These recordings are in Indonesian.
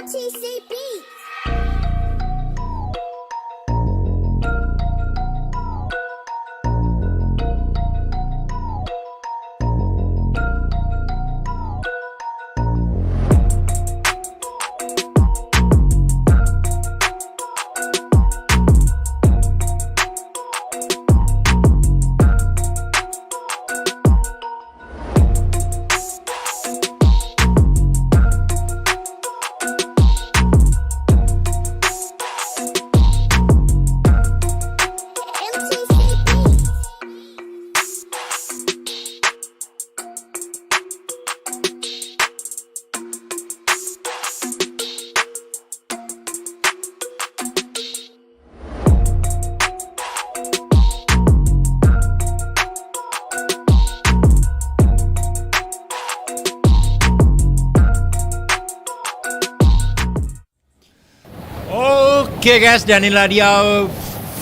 LTC Beats. Oke guys, dan inilah dia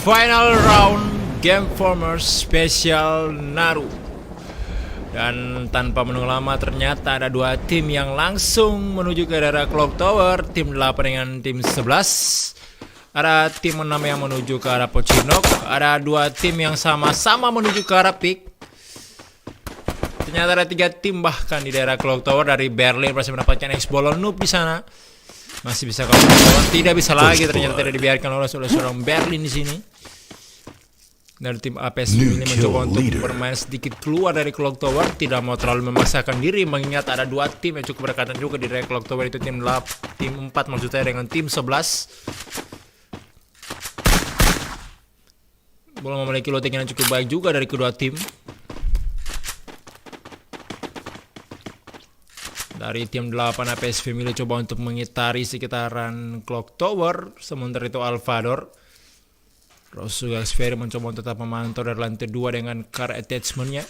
final round Game Formers Special Naru. Dan tanpa menunggu lama ternyata ada dua tim yang langsung menuju ke daerah Clock Tower. Tim 8 dengan tim 11. Ada tim 6 yang menuju ke arah Pochinok. Ada dua tim yang sama-sama menuju ke arah Peak. Ternyata ada 3 tim bahkan di daerah Clock Tower. Dari Berlin masih mendapatkan X-Ball Noob di sana. Masih bisa kawan-kawan, tidak bisa lagi, ternyata tidak dibiarkan oleh seorang Berlin di sini. Dari tim APS ini mencoba untuk bermain sedikit keluar dari Clock Tower, tidak mau terlalu memaksakan diri mengingat ada dua tim yang cukup berdekatan juga di daerah Clock Tower, itu tim 4 maksudnya dengan tim 11. Belum memiliki looting yang cukup baik juga dari kedua tim. Dari tim 8 APS Family coba untuk mengitari sekitaran Clock Tower. Sementara itu Alvador Rosu Xferry mencoba untuk tetap memantau dari lantai 2 dengan car attachment-nya.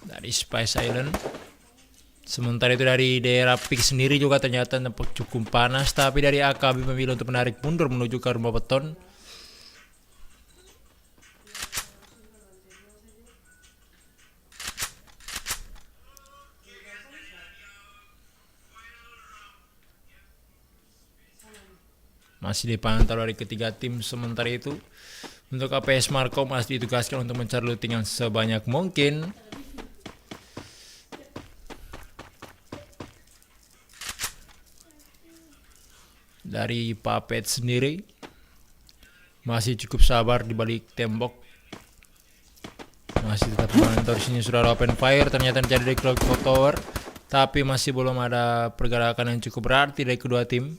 Dari Spice Island. Sementara itu dari daerah Peak sendiri juga ternyata nampak cukup panas. Tapi dari AKB memilih untuk menarik mundur menuju ke rumah beton. Masih dipantau dari ketiga tim. Sementara itu untuk APS Marco masih ditugaskan untuk mencari looting yang sebanyak mungkin. Dari Puppet sendiri masih cukup sabar di balik tembok. Masih tetap memantau di sini sudah open fire ternyata terjadi di Clock Tower, tapi masih belum ada pergerakan yang cukup berarti dari kedua tim.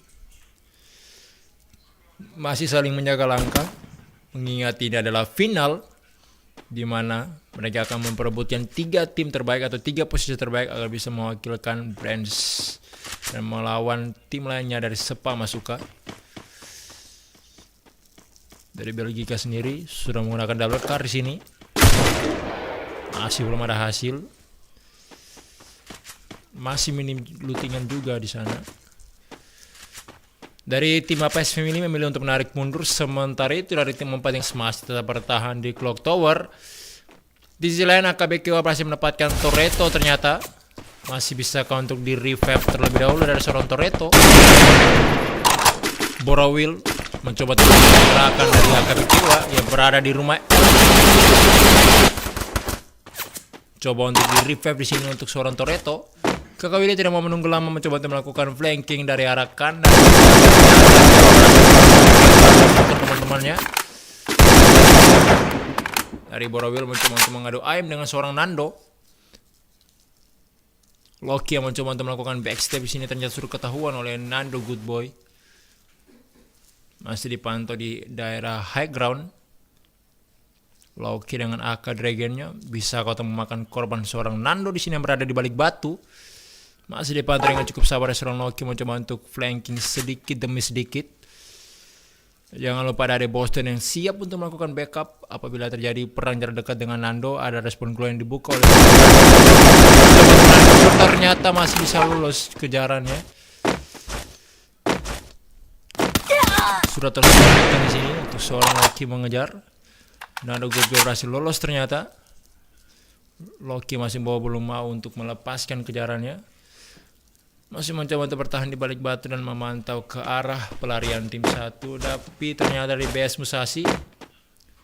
Masih saling menjaga langkah, mengingat ini adalah final di mana mereka akan memperebutkan 3 tim terbaik atau 3 posisi terbaik agar bisa mewakilkan Brands dan melawan tim lainnya dari Sepa Masuka. Dari Belgika sendiri sudah menggunakan double car di sini, masih belum ada hasil, masih minim lootingan juga di sana. Dari tim APS Family memilih untuk menarik mundur, sementara itu dari tim 4 yang masih tetap bertahan di Clock Tower. Di sisi lain AKBK berhasil mendapatkan Toretto, ternyata masih bisa untuk di revive terlebih dahulu dari seorang Toretto. Borowil mencoba untuk menggerakkan dari AKBK yang berada di rumah. Coba untuk di revive di sini untuk seorang Toretto. Kakak Willy tidak mau menunggu lama, mencoba untuk melakukan flanking dari arah kanan untuk teman-temannya. Dari Borowil mencoba untuk mengadu aim dengan seorang Nando. Loki yang mencoba untuk melakukan backstep di sini ternyata sudah ketahuan oleh Nando Good Boy. Masih dipantau di daerah high ground. Loki dengan AK Dragonnya bisa kau memakan korban seorang Nando di sini yang berada di balik batu. Masih dipantau dengan cukup sabar seorang Loki mencoba untuk flanking sedikit demi sedikit. Jangan lupa ada Boston yang siap untuk melakukan backup apabila terjadi perang jarak dekat dengan Nando. Ada respon glow yang dibuka oleh ternyata masih bisa lolos kejarannya. Sudah terselesaikan di sini untuk seorang Loki mengejar. Nando juga berhasil lolos ternyata. Loki masih belum mau untuk melepaskan kejarannya. Masih mencoba untuk bertahan di balik batu dan memantau ke arah pelarian tim 1. Tapi ternyata dari BS Musashi,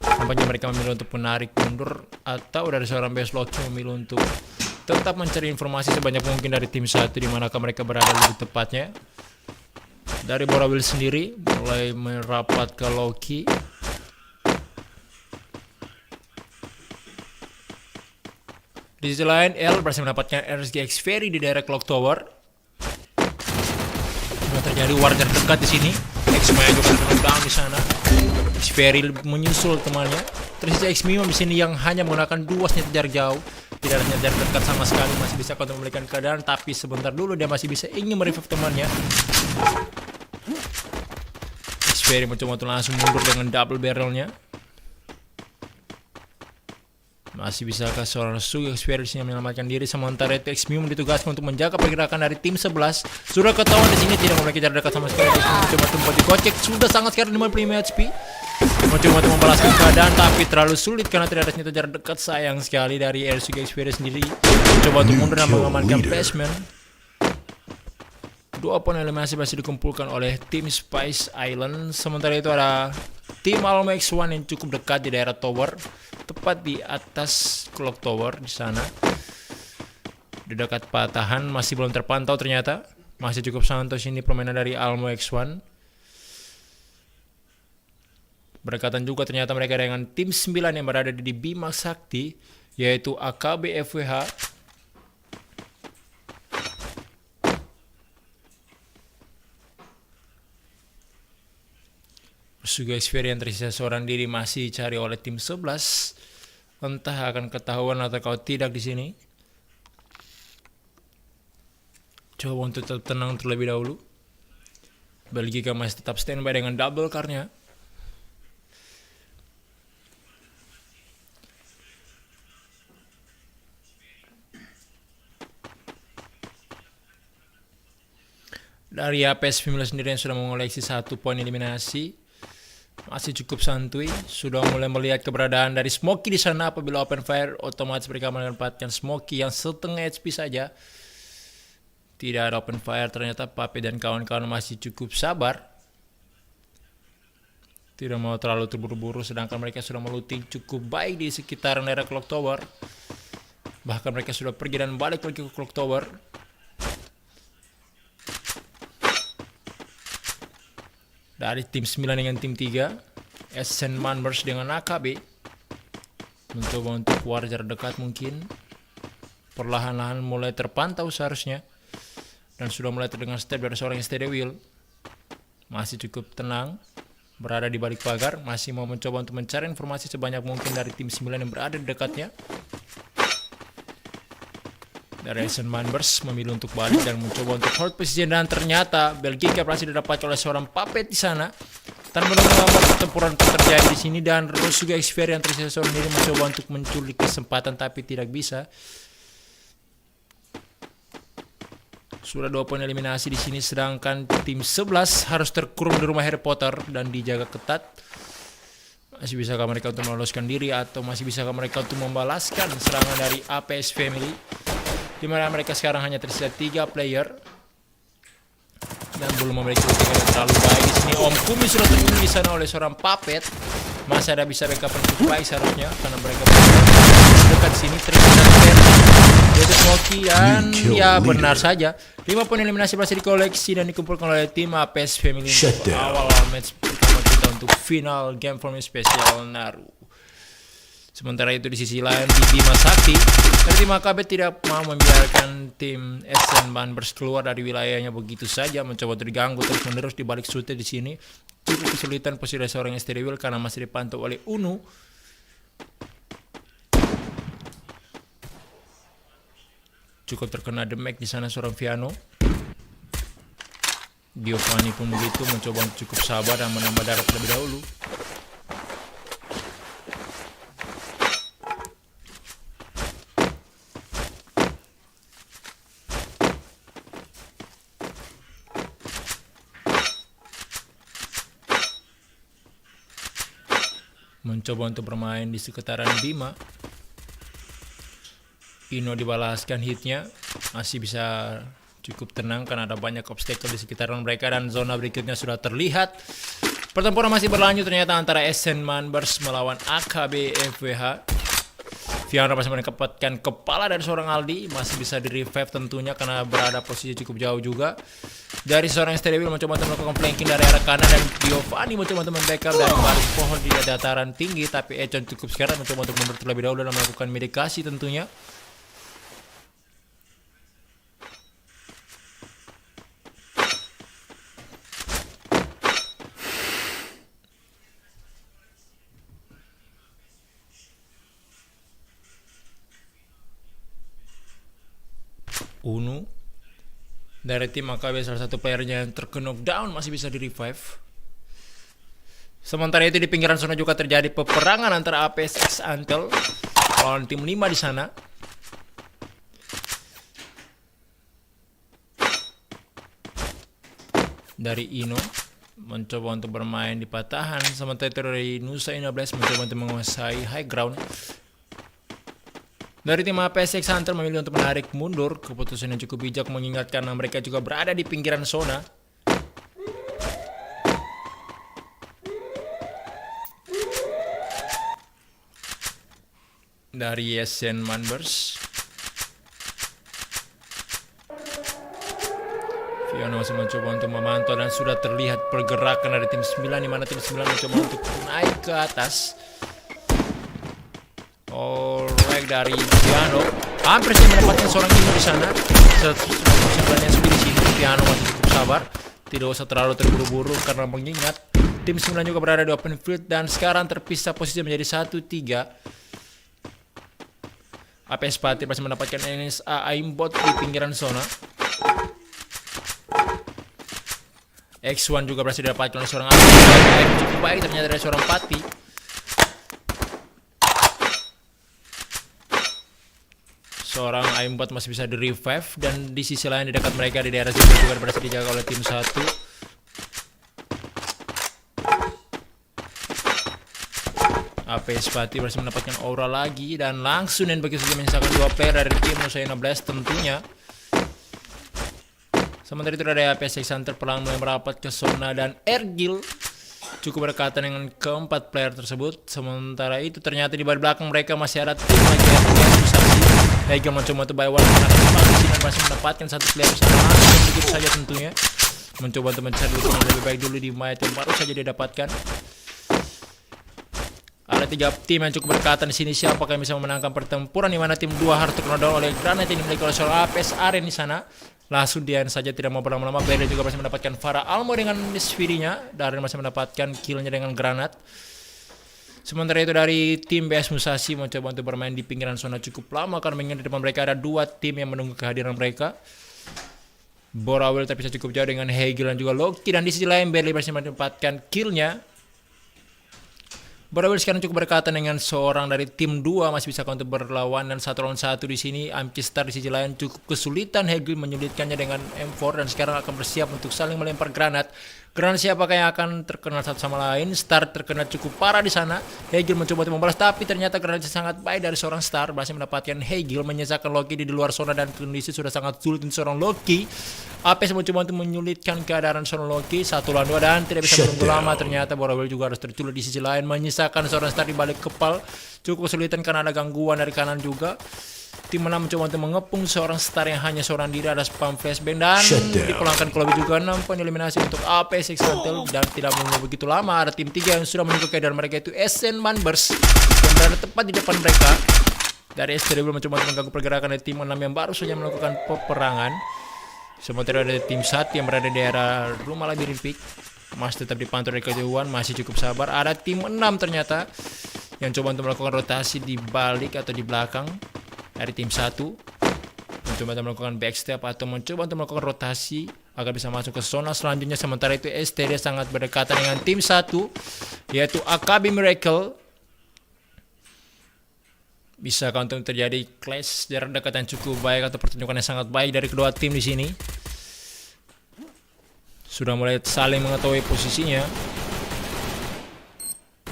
nampaknya mereka memilih untuk menarik mundur, atau dari seorang BS Loki memilih untuk tetap mencari informasi sebanyak mungkin dari tim 1 di manakah mereka berada lebih tepatnya. Dari Borawil sendiri mulai merapat ke Loki. Di sisi lain, L berhasil mendapatkan RSGX Ferry di daerah Clock Tower. Sudah terjadi warga dekat di sini. X-Maya juga down di sana. X-Ferry menyusul temannya. Terus X-Mima di sini yang hanya menggunakan 2 senjata jarak jauh. Tidak ada senjata jarak dekat sama sekali, masih bisa kontrol memberikan keadaan, tapi sebentar dulu dia masih bisa ingin merevive temannya. X-Ferry mencoba untuk langsung mundur dengan double barrelnya. Masih bisakah seorang Sugi Experience yang menyelamatkan diri, sementara itu X-Mium ditugaskan untuk menjaga pergerakan dari tim 11. Sudah ketahuan di sini tidak memiliki jarak dekat sama sekali. Mencoba untuk dikocek, sudah sangat sekarang 55 HP. Mencoba untuk membalaskan keadaan, tapi terlalu sulit karena tidak ada senjata jarak dekat. Sayang sekali dari Sugi Experience sendiri. Mencoba untuk mundur dan mengamankan basement. 2 poin eliminasi masih dikumpulkan oleh tim Spice Island. Sementara itu ada tim Almo X1 yang cukup dekat di daerah tower, tepat di atas Clock Tower di sana. Di dekat patahan masih belum terpantau ternyata. Masih cukup santai ini permainan dari Almo X1. Berdekatan juga ternyata mereka dengan tim 9 yang berada di Bima Sakti, yaitu AKB FWH. Suga Xperia yang tersisa seorang diri masih dicari oleh tim 11. Entah akan ketahuan atau kau tidak di sini. Coba untuk tetap tenang terlebih dahulu. Belgika masih tetap standby dengan double car-nya. Dari APS Femila sendiri yang sudah mengoleksi 1 poin eliminasi, masih cukup santuy, sudah mulai melihat keberadaan dari Smokey di sana. Apabila open fire, otomatis mereka mendapatkan Smokey yang setengah HP saja. Tidak ada open fire, ternyata Pape dan kawan-kawan masih cukup sabar. Tidak mau terlalu terburu-buru, sedangkan mereka sudah melooting cukup baik di sekitaran daerah Clock Tower. Bahkan mereka sudah pergi dan balik lagi ke Clock Tower. Dari tim 9 dengan tim 3, Ascent Manbers dengan AKB mencoba untuk keluar jarak dekat mungkin. Perlahan-lahan mulai terpantau seharusnya. Dan sudah mulai terdengar step dari seorang Steady Wheel. Masih cukup tenang, berada di balik pagar, masih mau mencoba untuk mencari informasi sebanyak mungkin dari tim 9 yang berada di dekatnya. Dari Ascent Manbers memilih untuk balik dan mencoba untuk hold position, dan ternyata Belgika berhasil didapatkan oleh seorang Puppet di sana. Tanpa menunggu pertempuran terjadi di sini, dan terus juga Xperia yang tersisa seorang diri mencoba untuk menculik kesempatan tapi tidak bisa. Sudah 2 poin eliminasi di sini, sedangkan tim 11 harus terkurung di rumah Harry Potter dan dijaga ketat. Masih bisakah mereka untuk meloloskan diri, atau masih bisakah mereka untuk membalaskan serangan dari APS Family, di mana mereka sekarang hanya tersisa 3 player dan belum memiliki ketinggalan yang terlalu baik di sini. Om Kumi sudah terbunuh di sana oleh seorang Puppet. Masih ada bisa backup yang cukup baik seharusnya, karena mereka dekat sini terlihat yaitu Smokey, dan ya benar saja 5 poin eliminasi berhasil dikoleksi dan dikumpulkan oleh tim APS Family untuk awal match pertama kita untuk final game forming spesial Naru. Sementara itu di sisi lain di Bima Sakti, dari tim AKB tidak mau membiarkan tim Ascent Manbers keluar dari wilayahnya begitu saja, mencoba untuk diganggu terus menerus di balik sute di sini. Cukup kesulitan posisi seorang Steady Wheel karena masih dipantau oleh Unu. Cukup terkena damage di sana seorang Viano. Giovanni pun begitu, mencoba cukup sabar dan menambah darah terlebih dahulu. Mencoba untuk bermain di sekitaran Bima. Ino dibalaskan hitnya, masih bisa cukup tenang karena ada banyak obstacle di sekitaran mereka dan zona berikutnya sudah terlihat. Pertempuran masih berlanjut ternyata antara Ascent Manbers melawan AKB FWH. Fiano masih mendapatkan kepala dari seorang Aldi, masih bisa di revive tentunya karena berada posisi cukup jauh juga. Dari seorang Stereobil mencoba untuk melakukan flanking dari arah kanan dan Giovanni mencoba untuk backup dari balik pohon di dataran tinggi, tapi Econ cukup sekarang mencoba untuk mundur terlebih dahulu dan melakukan medikasi tentunya. Unu dari tim AKB, salah satu playernya yang terkena down, masih bisa di revive. Sementara itu di pinggiran zona juga terjadi peperangan antara APSX Antel lawan tim 5 di sana. Dari Ino mencoba untuk bermain di patahan, sementara itu dari Nusa Inables mencoba untuk menguasai high ground. Dari tim APSX Hunter memilih untuk menarik mundur, keputusan yang cukup bijak mengingat karena mereka juga berada di pinggiran zona. Dari Ascent Manbers, Fiona masih mencoba untuk memantau dan sudah terlihat pergerakan dari tim 9 di mana tim 9 mencoba untuk naik ke atas. Alright, dari Piano hampir saja mendapatkan seorang Ino di sana. Sebenarnya sudah di sini. Piano masih cukup sabar, tidak usah terlalu terburu-buru karena mengingat tim 9 juga berada di open field dan sekarang terpisah posisi menjadi 1-3. APS Pati masih mendapatkan NSA aimbot di pinggiran zona. X1 juga berhasil didapatkan oleh seorang APS. Cukup baik ternyata dari seorang Pati. Seorang aimbot masih bisa di revive dan di sisi lain di dekat mereka di daerah sini juga berhasil dijaga oleh tim 1. APS Pati berhasil mendapatkan aura lagi dan langsung dan begitu saja menyisakan 2 player dari tim Nusa Inables tentunya. Sementara itu dari APS Hunter perlahan mulai merapat ke zona dan Ergil cukup berdekatan dengan keempat player tersebut. Sementara itu ternyata di belakang mereka masih ada tim lagi yang Hegel mencoba untuk buy one dan masih mendapatkan satu player bersama langsung begitu saja tentunya. Mencoba untuk mencari looting yang lebih baik dulu di mayat yang baru saja didapatkan. Ada 3 tim yang cukup berdekatan di sini. Siapakah yang bisa memenangkan pertempuran di mana tim 2 harus terkena down oleh granat yang dimiliki oleh seorang APS Aren di sana. Langsung dia saja tidak mau berlama-lama. Bele juga masih mendapatkan Farah Almo dengan Sphirinya. Darren masih mendapatkan killnya dengan granat. Sementara itu dari tim BS Musashi mencoba untuk bermain di pinggiran zona cukup lama karena mengingat di depan mereka ada 2 tim yang menunggu kehadiran mereka. Borawil tapi bisa cukup jauh dengan Hegel dan juga Loki, dan di sisi lain Berli masih mendapatkan killnya. Borawil sekarang cukup berdekatan dengan seorang dari tim 2 masih bisa untuk berlawan dan 1 lawan 1 di sini. Amkistar di sisi lain cukup kesulitan, Hegel menyulitkannya dengan M4 dan sekarang akan bersiap untuk saling melempar granat. Granat siapakah yang akan terkena satu sama lain? Star terkena cukup parah di sana. Hegel mencoba untuk membalas tapi ternyata granatnya sangat baik dari seorang Star, berhasil mendapatkan Hegel menyisakan Loki di luar zona dan kondisi sudah sangat sulit untuk seorang Loki. APS mencoba untuk menyulitkan keadaan seorang Loki 1 lawan 2 dan tidak bisa menunggu lama. Ternyata Borawil juga harus terculik di sisi lain menyisakan seorang Star di balik kepal. Cukup kesulitan karena ada gangguan dari kanan juga. Tim 6 mencoba untuk mengepung seorang Star yang hanya seorang diri, ada spam flashbang dan dipulangkan ke lobby juga. 6 poin eliminasi untuk APS Exantel dan tidak menunggu begitu lama. Ada tim 3 yang sudah menunggu keadaan mereka, itu Ascent Manbers yang berada tepat di depan mereka. Dari STRB mencoba untuk mengganggu pergerakan dari tim 6 yang baru saja melakukan peperangan. Sementara ada tim 1 yang berada di daerah rumah labirin peak masih tetap dipantau dari kejauhan, masih cukup sabar. Ada tim 6 ternyata yang coba untuk melakukan rotasi di balik atau di belakang dari tim 1, mencoba untuk melakukan backstep atau mencoba untuk melakukan rotasi agar bisa masuk ke zona selanjutnya. Sementara itu STD sangat berdekatan dengan tim 1 yaitu AKB Miracle. Bisa untuk terjadi clash jarak dekat yang cukup baik atau pertunjukan yang sangat baik dari kedua tim di sini. Sudah mulai saling mengetahui posisinya.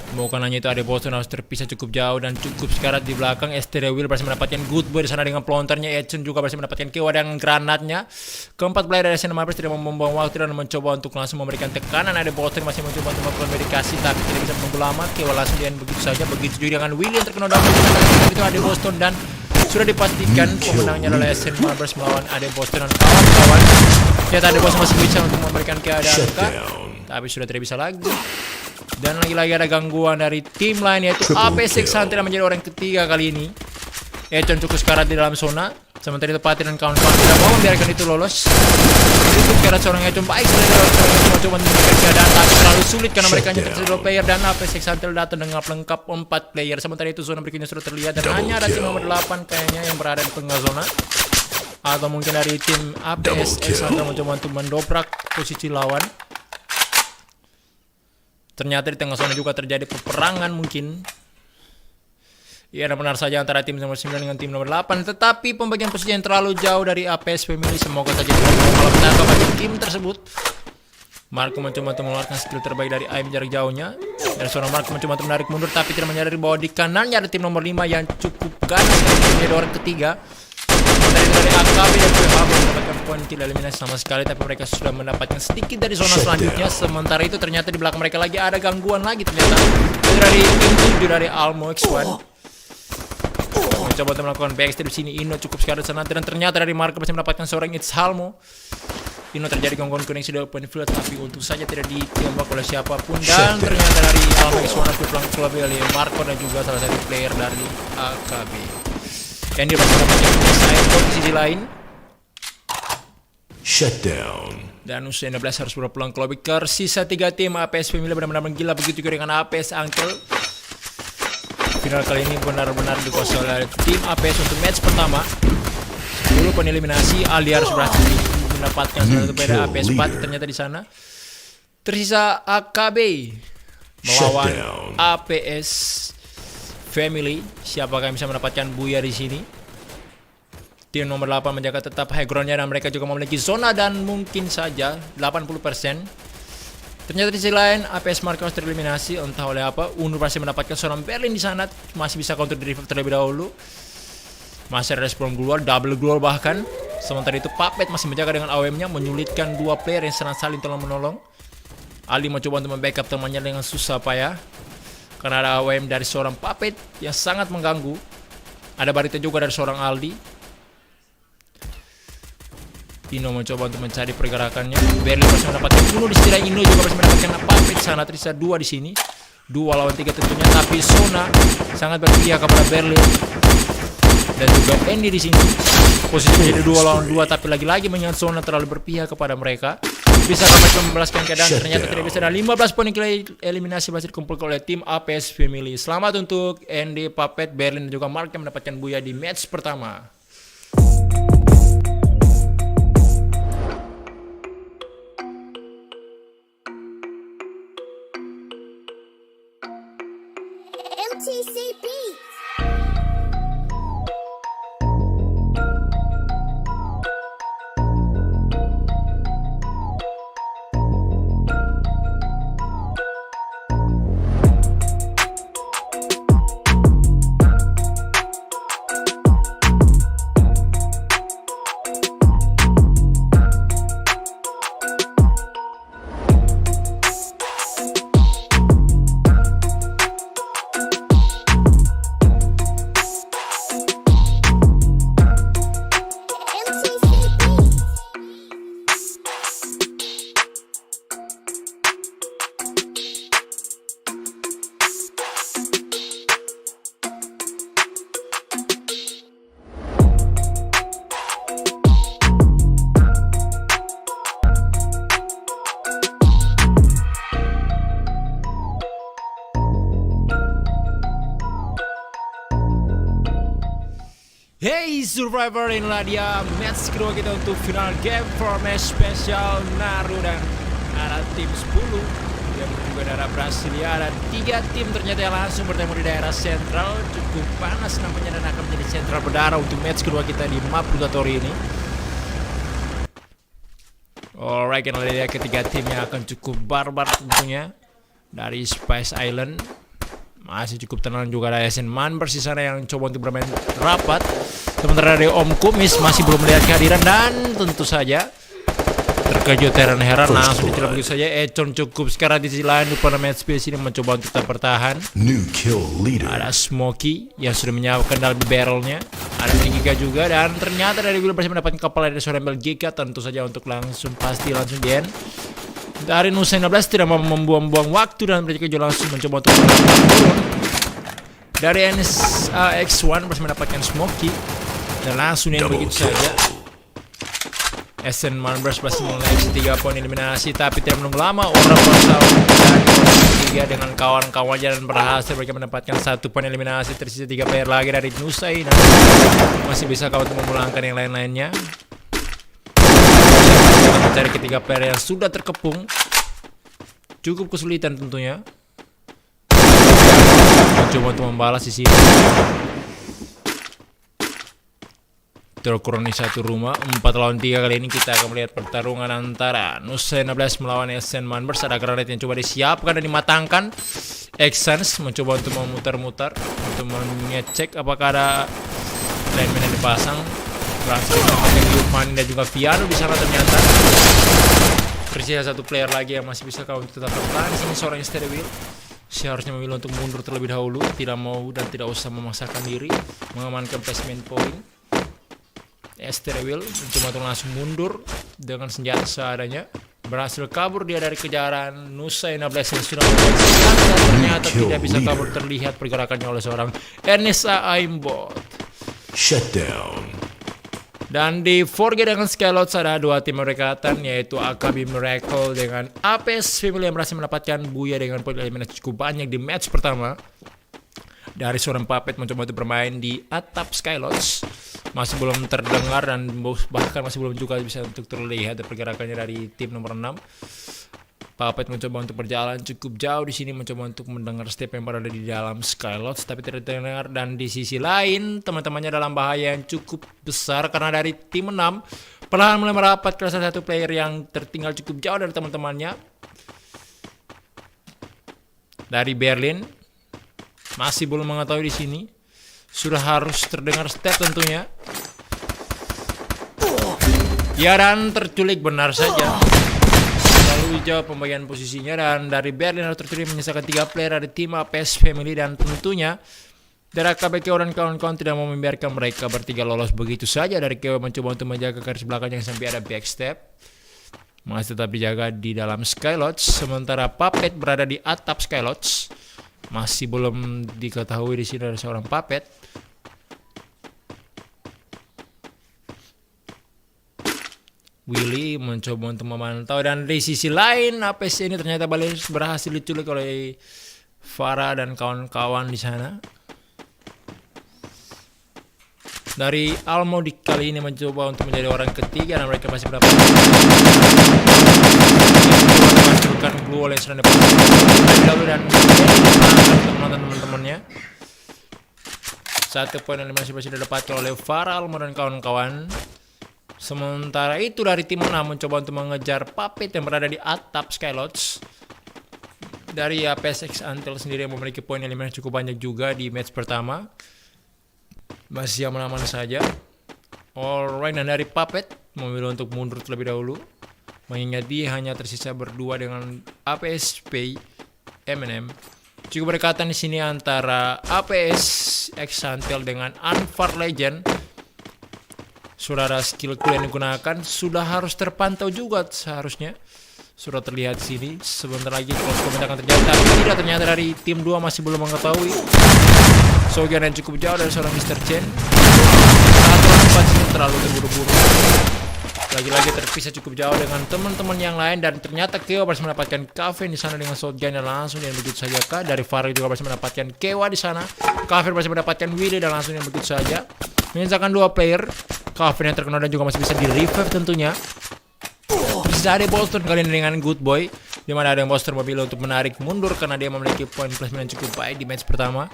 Bukan hanya itu, ada Boston harus terpisah cukup jauh dan cukup sekarat di belakang. STD Will berhasil mendapatkan good boy di sana dengan pelontarnya. Edson juga berhasil mendapatkan KO dengan granatnya. Keempat player dari Santa Mavericks tidak membuang waktu dan mencoba untuk langsung memberikan tekanan. Ada Boston masih mencoba untuk melakukan medikasi tapi tidak bisa menunggu lama. KO langsung dan begitu saja. Begitu juga dengan William terkena damage. Itu ada Boston dan sudah dipastikan pemenangnya adalah Santa Mavericks melawan ada Boston dan kawan-kawan. Ternyata ada Boston masih bisa untuk memberikan keadaan angka, tapi sudah tidak bisa lagi. Dan lagi-lagi ada gangguan dari tim lain yaitu APS Exante yang menjadi orang ketiga kali ini. Econ cukup sekarat di dalam zona. Sementara itu Pati dan kawan-kawan tidak mau membiarkan itu lolos. Itu sekarat seorang Econ baik sekali dari seorang Econ mencoba memberikan keadaan tapi terlalu sulit karena mereka hanya tersisa 2 player dan APS Exante datang dengan lengkap 4 player. Sementara itu zona berikutnya sudah terlihat dan hanya ada tim nomor 8 kayaknya yang berada di tengah zona. Atau mungkin dari tim APS Exante mencoba untuk mendobrak posisi lawan. Ternyata di tengah zona juga terjadi peperangan mungkin. Ya, benar saja antara tim nomor 9 dengan tim nomor 8. Tetapi pembagian posisi yang terlalu jauh dari APS Family. Semoga saja kalau menangkap bagi tim tersebut. Marco mencoba untuk mengeluarkan skill terbaik dari AIM jarak jauhnya. Dan seorang Marco mencoba untuk menarik mundur tapi tidak menyadari bahwa di kanannya ada tim nomor 5 yang cukup ganas menjadi orang ketiga. Dari AKB dan PH mendapatkan poin kill eliminasi sama sekali, tapi mereka sudah mendapatkan sedikit dari zona selanjutnya. Sementara itu ternyata di belakang mereka lagi ada gangguan lagi ternyata dari Indu dari Almo X1. Mencoba untuk melakukan backstep di sini. Ino cukup sekali sana dan ternyata dari Marco bisa mendapatkan seorang It's Almo. Ino terjadi gangguan koneksi di open field tapi untung saja tidak ditembak oleh siapapun dan ternyata dari Almo X1 pulang klub oleh Marco dan juga salah satu player dari AKB. Dan dia masih mendapatkan posisi di lain. Shutdown. Dan usia 16 harus pulang ke lobby. Sisa 3 tim APS Family benar-benar menggila. Begitu juga dengan APS Uncle. Final kali ini benar-benar dikuasai oleh tim APS untuk match pertama. 10 poin eliminasi. Ali harus berhasil mendapatkan satu pada APS 4. Ternyata di sana tersisa AKB melawan APS Family. Siapakah yang bisa mendapatkan buya di sini? Tim nomor 8 menjaga tetap high groundnya dan mereka juga memiliki zona dan mungkin saja 80%. Ternyata di sisi lain APS Marcos tereliminasi entah oleh apa. Unur pasti mendapatkan seorang Berlin di sana, masih bisa counter di revive terlebih dahulu. Masih ada respon keluar, double global bahkan. Sementara itu Puppet masih menjaga dengan AWM-nya, menyulitkan 2 player yang serang saling tolong-menolong. Ali mencoba untuk membackup temannya dengan susah payah karena ada AWM dari seorang Puppet yang sangat mengganggu. Ada Barita juga dari seorang Aldi. Ino mencoba untuk mencari pergerakannya. Berlin masih mendapatkan bunuh di sisi Ino juga masih mendapatkan Puppet sana. Tersisa 2 di sini. 2 lawan 3 tentunya, tapi Sona sangat berpihak kepada Berlin. Dan juga Andy di sini. Posisi menjadi 2 lawan 2 tapi lagi-lagi mengingat Sona terlalu berpihak kepada mereka. Bisa mereka membalaskan keadaan, ternyata tidak bisa. Dan 15 poin eliminasi berhasil dikumpulkan oleh tim APS Family. Selamat untuk Andy, Puppet, Berlin dan juga Mark yang mendapatkan buya di match pertama. MTCB. Hey Survivor, inilah dia match kedua kita untuk final game for match spesial Naru dan ada tim 10 yang juga daerah Brasilia. Ada 3 tim ternyata yang langsung bertemu di daerah sentral. Cukup panas nampaknya dan akan menjadi sentral berdarah untuk match kedua kita di map Purgatory ini. Alright, inilah dia ketiga tim yang akan cukup barbar tentunya dari Spice Island. Masih cukup tenang juga ada SN Manbers di sana yang coba untuk bermain rapat. Sementara dari Om Kumis masih belum melihat kehadiran dan tentu saja terkejut heran-heran langsung dicelap begitu saja. Econ cukup sekarang di sisi lain pada match space ini mencoba untuk tetap bertahan. New kill leader. Ada Smokey yang sudah menyiapkan dalam barrelnya. Ada Giga juga dan ternyata dari Will berhasil mendapatkan kepala dari seorang Giga tentu saja untuk langsung di end. Dari Nusa 16 tidak mau membuang-buang waktu dan mereka juga langsung mencoba untuk turun. Dari NSX1 berhasil mendapatkan Smokey dan langsung yang begitu saja. SN Manbers masih mengoleksi 3 poin eliminasi tapi tidak menunggu lama. Orang bersama dari 3 dengan kawan-kawannya dan berhasil mereka mendapatkan 1 poin eliminasi. Tersisa 3 player lagi dari Nusa ini. Masih bisa kau untuk memulangkan yang lain-lainnya. Mencari ketiga player yang sudah terkepung. Cukup kesulitan tentunya. Mencoba untuk membalas di sini. Terkurang di satu rumah 4 lawan 3 kali ini kita akan melihat pertarungan antara Nusa 16 melawan SN Manbers. Ada granat yang coba disiapkan dan dimatangkan. Exans mencoba untuk memutar-mutar untuk mengecek apakah ada lineman yang dipasang. Berhasil mendapatkan Lukman dan juga Viano di sana ternyata. Tersisa 1 player lagi yang masih bisa kau tetap bertahan di sini seorang Sterewil. Seharusnya memilih untuk mundur terlebih dahulu, tidak mau dan tidak usah memaksakan diri, mengamankan placement point. Sterewil mencoba untuk langsung mundur dengan senjata seadanya. Berhasil kabur dia dari kejaran Nusa 16 yang sudah menyaksikan dan ternyata tidak bisa kabur terlihat pergerakannya oleh seorang NSA Aimbot. Shutdown. Dan di 4G dengan Skylots ada 2 tim merekatan yaitu AKB Miracle dengan APS Family yang berhasil mendapatkan Buya dengan poin eliminasi cukup banyak di match pertama. Dari seorang Puppet mencoba untuk bermain di atap Skylots. Masih belum terdengar dan bahkan masih belum juga bisa untuk terlihat pergerakannya dari tim nomor 6. Puppet mencoba untuk berjalan cukup jauh di sini, mencoba untuk mendengar step yang berada di dalam Skylots tapi tidak terdengar. Dan di sisi lain teman-temannya dalam bahaya yang cukup besar karena dari tim 6 perlahan mulai merapat ke salah satu player yang tertinggal cukup jauh dari teman-temannya. Dari Berlin masih belum mengetahui di sini. Sudah harus terdengar step tentunya. Ya dan terculik benar saja. Lalu hijau pembagian posisinya dan dari Berlin harus terculik menyisakan 3 player dari tim APS Family dan tentunya dari KBK dan kawan-kawan tidak mau membiarkan mereka bertiga lolos begitu saja. Dari KW mencoba untuk menjaga garis belakang yang sampai ada backstep. Masih tetap dijaga di dalam Skylots. Sementara Puppet berada di atap Skylots. Masih belum diketahui di sini ada seorang Puppet. Willy mencoba untuk memantau dan di sisi lain APS ini ternyata berhasil diculik oleh Farah dan kawan-kawan di sana. Dari Almo di kali ini mencoba untuk menjadi orang ketiga dan mereka masih mendapatkan menghancurkan glue oleh serangan lalu dan teman-temannya. 1 poin yang masih didapatkan oleh Farah, Almo dan kawan-kawan. Sementara itu dari tim 6 mencoba untuk mengejar Puppet yang berada di atap Skylots. Dari APSX Antel sendiri yang memiliki poin eliminasi cukup banyak juga di match pertama. Masih aman-aman saja. Alright, dan dari Puppet memilih untuk mundur terlebih dahulu. Mengingat dia hanya tersisa berdua dengan APSP M&M. Cukup berdekatan di sini antara APS Exantel dengan Anfar Legend. Saudara skill yang digunakan sudah harus terpantau juga seharusnya. Sudah terlihat di sini. Sebentar lagi close comment akan terjadi. Tapi tidak, ternyata dari tim 2 masih belum mengetahui. Sogan yang cukup jauh dari seorang Mr. Chen. Saat ini terlalu terburu-buru. Lagi-lagi terpisah cukup jauh dengan teman-teman yang lain dan ternyata Kewa berhasil mendapatkan Kevin di sana dengan shotgun dan langsung yang begitu saja kah. Dari Farah juga berhasil mendapatkan Kewa di sana. Kevin berhasil mendapatkan Willy dan langsung yang begitu saja. Menyisakan 2 player. Kevin yang terkenal dan juga masih bisa di revive tentunya. Bisa ada Bolster kali ini dengan Good Boy, di mana ada yang Bolster mobil untuk menarik mundur karena dia memiliki poin placement yang cukup baik di match pertama.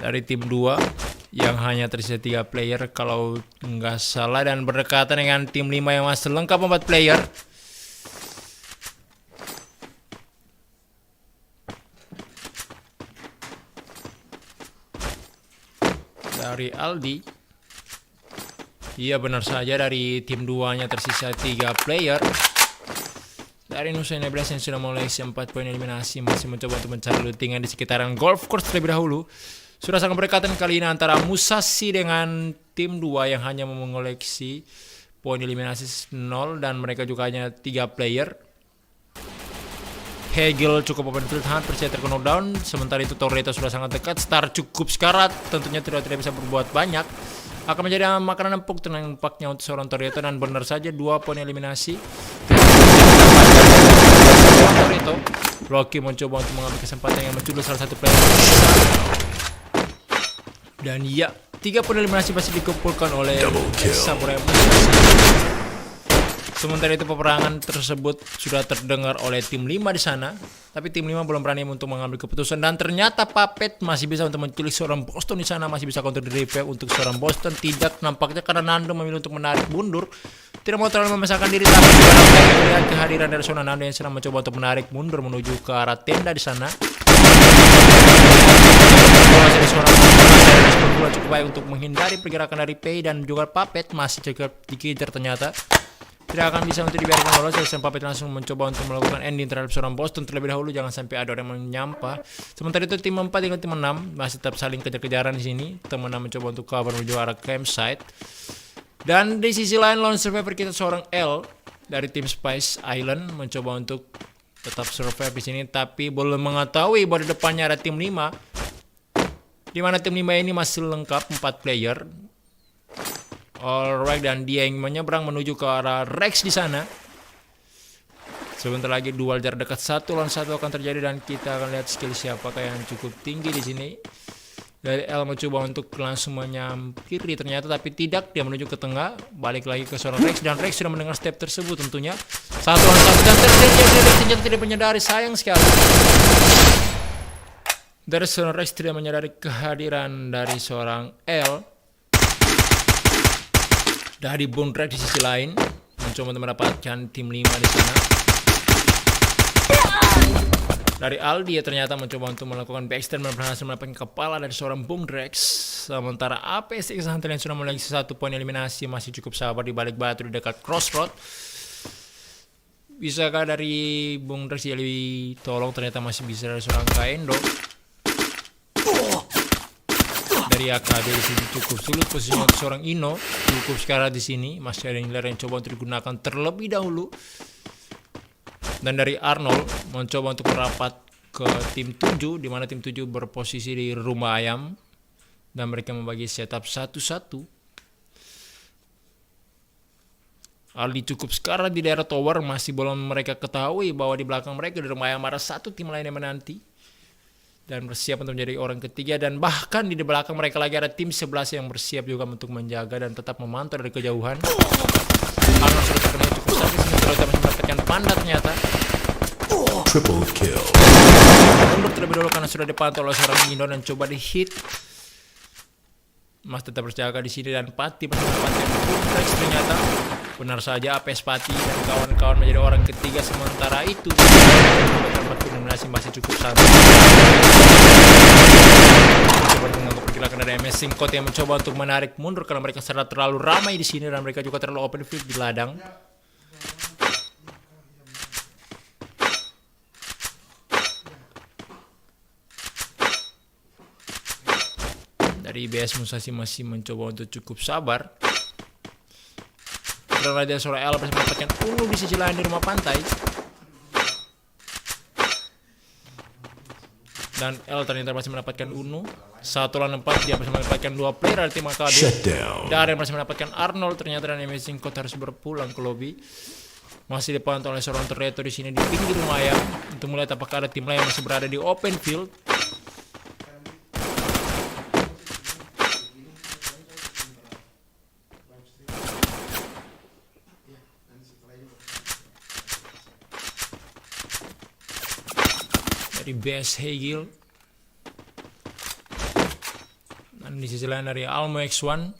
Dari tim 2 yang hanya tersisa 3 player kalau nggak salah dan berdekatan dengan tim 5 yang masih lengkap 4 player. dari Aldi. Iya benar saja, dari tim 2-nya tersisa 3 player. Dari Nusa Indah yang sudah mulai 4 poin eliminasi, masih mencoba untuk mencari lootingan di sekitaran golf course terlebih dahulu. Sudah sangat berdekatan kali ini antara Musashi dengan tim 2 yang hanya mengoleksi poin eliminasi 0 dan mereka juga hanya 3 player. Hegel cukup open field, Hunt percaya terkena down. Sementara itu Torreto sudah sangat dekat. Star cukup sekarat, tentunya tidak bisa berbuat banyak. Akan menjadi makanan empuk nampaknya untuk seorang Torreto, dan benar saja 2 poin eliminasi. Torreto, Rocky mencoba untuk mengambil kesempatan yang menculik salah satu player. Dan ya, 3 poin eliminasi masih dikumpulkan oleh Samurai Musashi. Sementara itu peperangan tersebut sudah terdengar oleh tim 5 di sana, tapi tim 5 belum berani untuk mengambil keputusan, dan ternyata Puppet masih bisa untuk menculik seorang Boston di sana, masih bisa counter revive untuk seorang Boston. Tidak nampaknya karena Nando memilih untuk menarik mundur, tidak mau terlalu memisahkan diri, tapi melihat kehadiran dari seorang Nando yang sedang mencoba untuk menarik mundur menuju ke arah tenda di sana. Cukup baik untuk menghindari pergerakan dari Pei, dan juga Puppet masih cukup dikejar ternyata. Tidak akan bisa untuk dibiarkan lolos. Dan Puppet langsung mencoba untuk melakukan ending terhadap seorang Boston terlebih dahulu, jangan sampai ada orang yang menyampah. Sementara itu tim 4 dengan tim 6 masih tetap saling kejar-kejaran di sini. Tim 6 mencoba untuk cover menuju arah campsite. Dan di sisi lain lone survivor kita seorang L dari tim Spice Island mencoba untuk tetap survive di sini, tapi belum mengetahui bahwa di depannya ada tim 5. Di mana tim 5 ini masih lengkap 4 player. Alright, dan dia yang menyeberang menuju ke arah Rex di sana. Sebentar lagi duel jarak dekat 1 lawan 1 akan terjadi, dan kita akan lihat skill siapakah yang cukup tinggi di sini. Dari L mencoba untuk langsung menyampiri ternyata, tapi tidak, dia menuju ke tengah, balik lagi ke seorang Rex, dan Rex sudah mendengar step tersebut tentunya. 1 lawan 1 dan ternyata tidak menyadari, sayang sekali. Dari seorang Rex tidak menyadari kehadiran dari seorang L. Dari Bone Drag di sisi lain mencoba untuk mendapatkan tim 5 di sana. Dari Aldi ternyata mencoba untuk melakukan backstep dan berhasil mendapatkan kepala dari seorang Bone Drag. Sementara APS Hunter yang sudah memiliki 1 poin eliminasi masih cukup sabar di balik batu di dekat crossroad. Bisakah dari Bone Drag lebih tolong? Ternyata masih bisa dari seorang Kaendo. Dari AKB di sini cukup sulit posisinya untuk seorang Ino. Cukup sekarang di sini masih ada nilai yang coba untuk digunakan terlebih dahulu. Dan dari Arnold mencoba untuk merapat ke tim 7, di mana tim 7 berposisi di rumah ayam dan mereka membagi setup 1-1. Aldi cukup sekarang di daerah tower, masih belum mereka ketahui bahwa di belakang mereka di rumah ayam ada 1 tim lain yang menanti dan bersiap untuk menjadi orang ketiga, dan bahkan di belakang mereka lagi ada tim 11 yang bersiap juga untuk menjaga dan tetap memantau dari kejauhan. Arnold sudah terkena cukup sakit, sementara masih mendapatkan panda ternyata. Triple kill. Mundur terlebih dahulu karena sudah dipantau oleh seorang Indo dan coba di hit. Mas tetap berjaga di sini, dan Pati mendapatkan Rex ternyata. Benar saja APS Pati dan kawan-kawan menjadi orang ketiga, sementara itu dominasi masih cukup santai. Coba menganggap pergerakan dari Amazing Code yang mencoba untuk menarik mundur karena mereka sangat terlalu ramai di sini dan mereka juga terlalu open field di ladang. Dari IBS Musashi masih mencoba untuk cukup sabar. Dan Raja Sora L masih mendapatkan ungu di sisi lain di rumah pantai. Dan L ternyata masih mendapatkan ungu. 1 lawan 4, dia masih mendapatkan 2 player dari tim AKB. Darren masih mendapatkan Arnold ternyata, dan Amazing Code harus berpulang ke lobby. Masih dipantau oleh seorang Torreto di sini di pinggir rumah ayam untuk melihat apakah ada tim lain yang masih berada di open field. Dari BS Hegel, dan di sisi lain dari Almo X1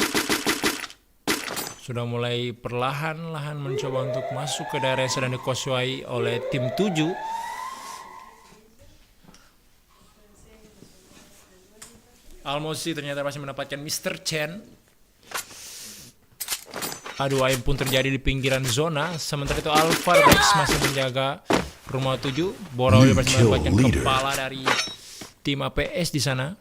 sudah mulai perlahan-lahan mencoba untuk masuk ke daerah yang sedang dikuasai oleh tim 7. Almosi ternyata masih mendapatkan Mr. Chen. Adu ayam pun terjadi di pinggiran zona. Sementara itu Alpha Rex masih menjaga rumah 7. Borawil masih New kill mendapatkan leader. kepala dari tim APS di sana.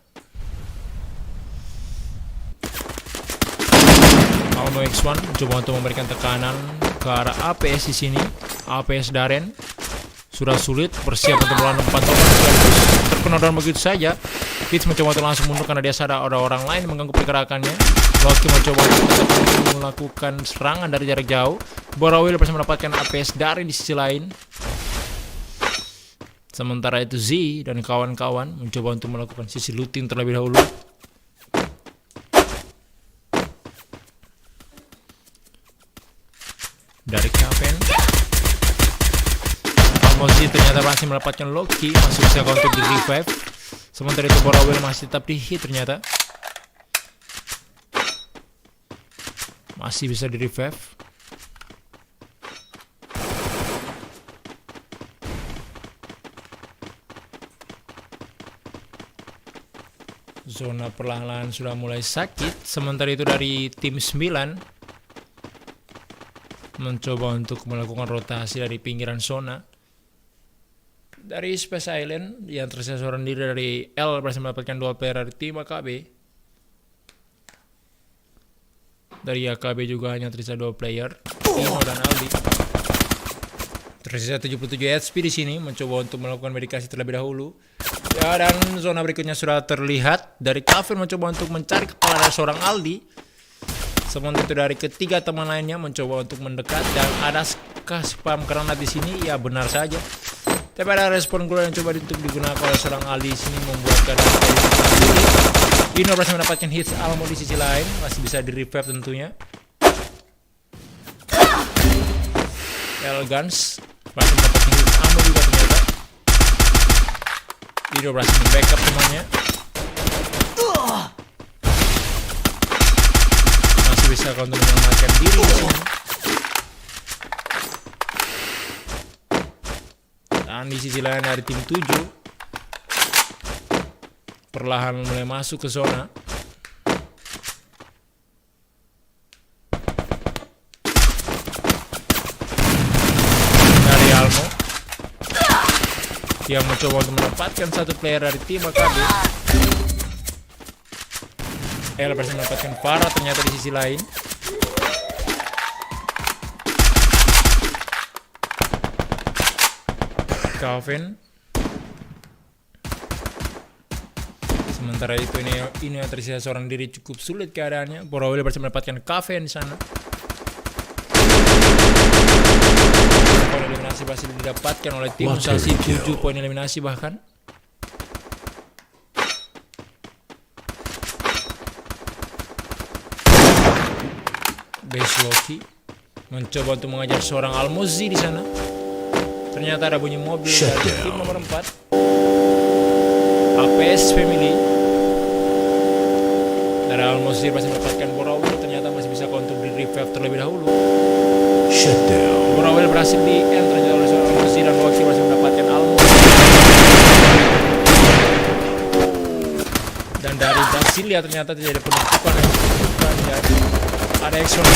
Almo X1 coba untuk memberikan tekanan ke arah APS di sini. APS Darren sudah sulit, bersiap untuk melawan 4 orang sekaligus. Terkena down begitu saja. Kids mencoba untuk langsung mundur karena dia sadar ada orang lain mengganggu pergerakannya. Loki mencoba untuk melakukan serangan dari jarak jauh. Borawil bisa mendapatkan APS Darren di sisi lain. Sementara itu Z dan kawan-kawan mencoba untuk melakukan sisi looting terlebih dahulu. Dari Kaven, Almozi ternyata masih mendapatkan Loki, masih bisa counter di revive. Sementara itu Borawil masih tetap di hit ternyata. Masih bisa di revive. Zona perlahan-lahan sudah mulai sakit. Sementara itu dari tim 9 mencoba untuk melakukan rotasi dari pinggiran zona. Dari Space Island yang tersisa seorang diri dari L berhasil mendapatkan 2 player dari tim AKB. Dari AKB juga hanya tersisa 2 player, Ino dan Aldi. Tersisa 77 HP di sini, mencoba untuk melakukan medikasi terlebih dahulu. Ya, dan zona berikutnya sudah terlihat. Dari Kavin mencoba untuk mencari kepala dari seorang Aldi. Sementara itu dari ketiga teman lainnya mencoba untuk mendekat dan ada spam granat di sini, ya benar saja. Tapi ada respon gol yang coba untuk digunakan oleh seorang Aldi di sini membuatkan Ino berhasil mendapatkan hits Almo di sisi lain, masih bisa di revive tentunya. Elgans berhasil mendapatkan hits Almo juga ternyata. Ino berhasil membackup temannya. Bisa untuk menyelamatkan diri di sini. Dan di sisi lain dari tim 7 perlahan mulai masuk ke zona. Dari Almo yang mencoba untuk mendapatkan 1 player dari tim AKB. El berhasil mendapatkan Farah ternyata di sisi lain. Calvin. Sementara itu ini yang tersisa seorang diri cukup sulit keadaannya. Borawil berhasil mendapatkan Calvin di sana. Poin eliminasi berhasil didapatkan oleh tim Musasi, 7 poin eliminasi bahkan. Base Loki mencoba untuk mengajar seorang Almozi di sana. Ternyata ada bunyi mobil dari tim nomor 4. APS Family. Dari Almozi masih mendapatkan Borawil, ternyata masih bisa counter di revive terlebih dahulu. Shutdown. Borawil berhasil di end ternyata oleh seorang Almozi dan Loki masih mendapatkan Almozi. Dan dari Brasilia ternyata terjadi penutupan yang cukup panjang. Ada Exxon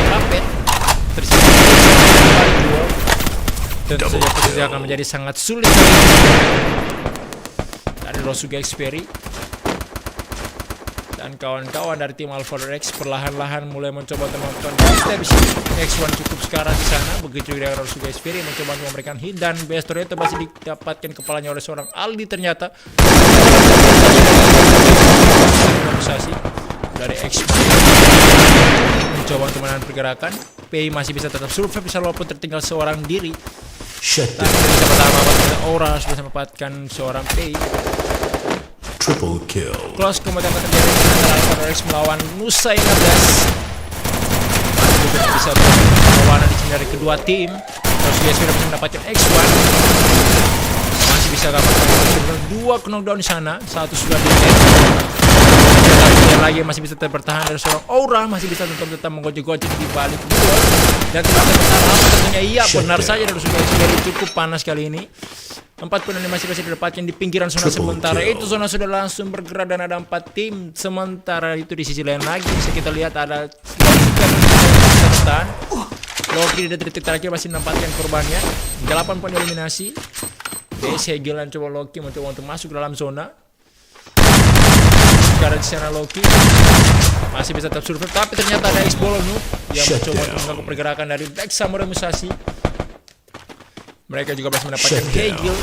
Rapid tersisa tentu saja posisi akan menjadi sangat sulit. Dari Rosuga Xperi dan kawan-kawan dari tim Alpha Rex perlahan-lahan mulai mencoba untuk melakukan step. X1 cukup sekarang di sana, begitu juga Rosuga Xperi mencoba untuk memberikan hit dan Bestor itu masih didapatkan kepalanya oleh seorang Aldi ternyata. Dari X1 mencoba untuk menahan pergerakan. PI masih bisa tetap survive bisa walaupun tertinggal seorang diri. Shutdown. Bisa pertama Aura sudah mendapatkan seorang PI. Triple kill. Close combat yang terjadi antara Alpha Rex melawan Nusa 15. Masih juga bisa berlawanan di sini dari kedua tim. Terus dia sudah bisa mendapatkan X1. Masih bisa mendapatkan 2 knockdown di sana. 1 sudah di lagi masih bisa tetap bertahan dari seorang Aura, masih bisa tetap menggojek-gojek di balik dan tidak bertahan lama tentunya. Iya benar saja dari Suga Xperi cukup panas kali ini. 4 poin masih didapatkan di pinggiran zona. Triple Sementara kill. itu zona sudah langsung bergerak dan ada 4 tim. Sementara itu di sisi lain lagi bisa kita lihat ada catatan. Loki di detik terakhir masih menempatkan korbannya. 8 poin eliminasi. Hegel dan coba Loki mencoba untuk masuk ke dalam zona. Sekarang di sana Loki masih bisa tetap survive, tapi ternyata ada X-Bolonu yang mencoba untuk mengganggu pergerakan dari Black Samurai Musashi. Mereka juga masih mendapatkan Hegel.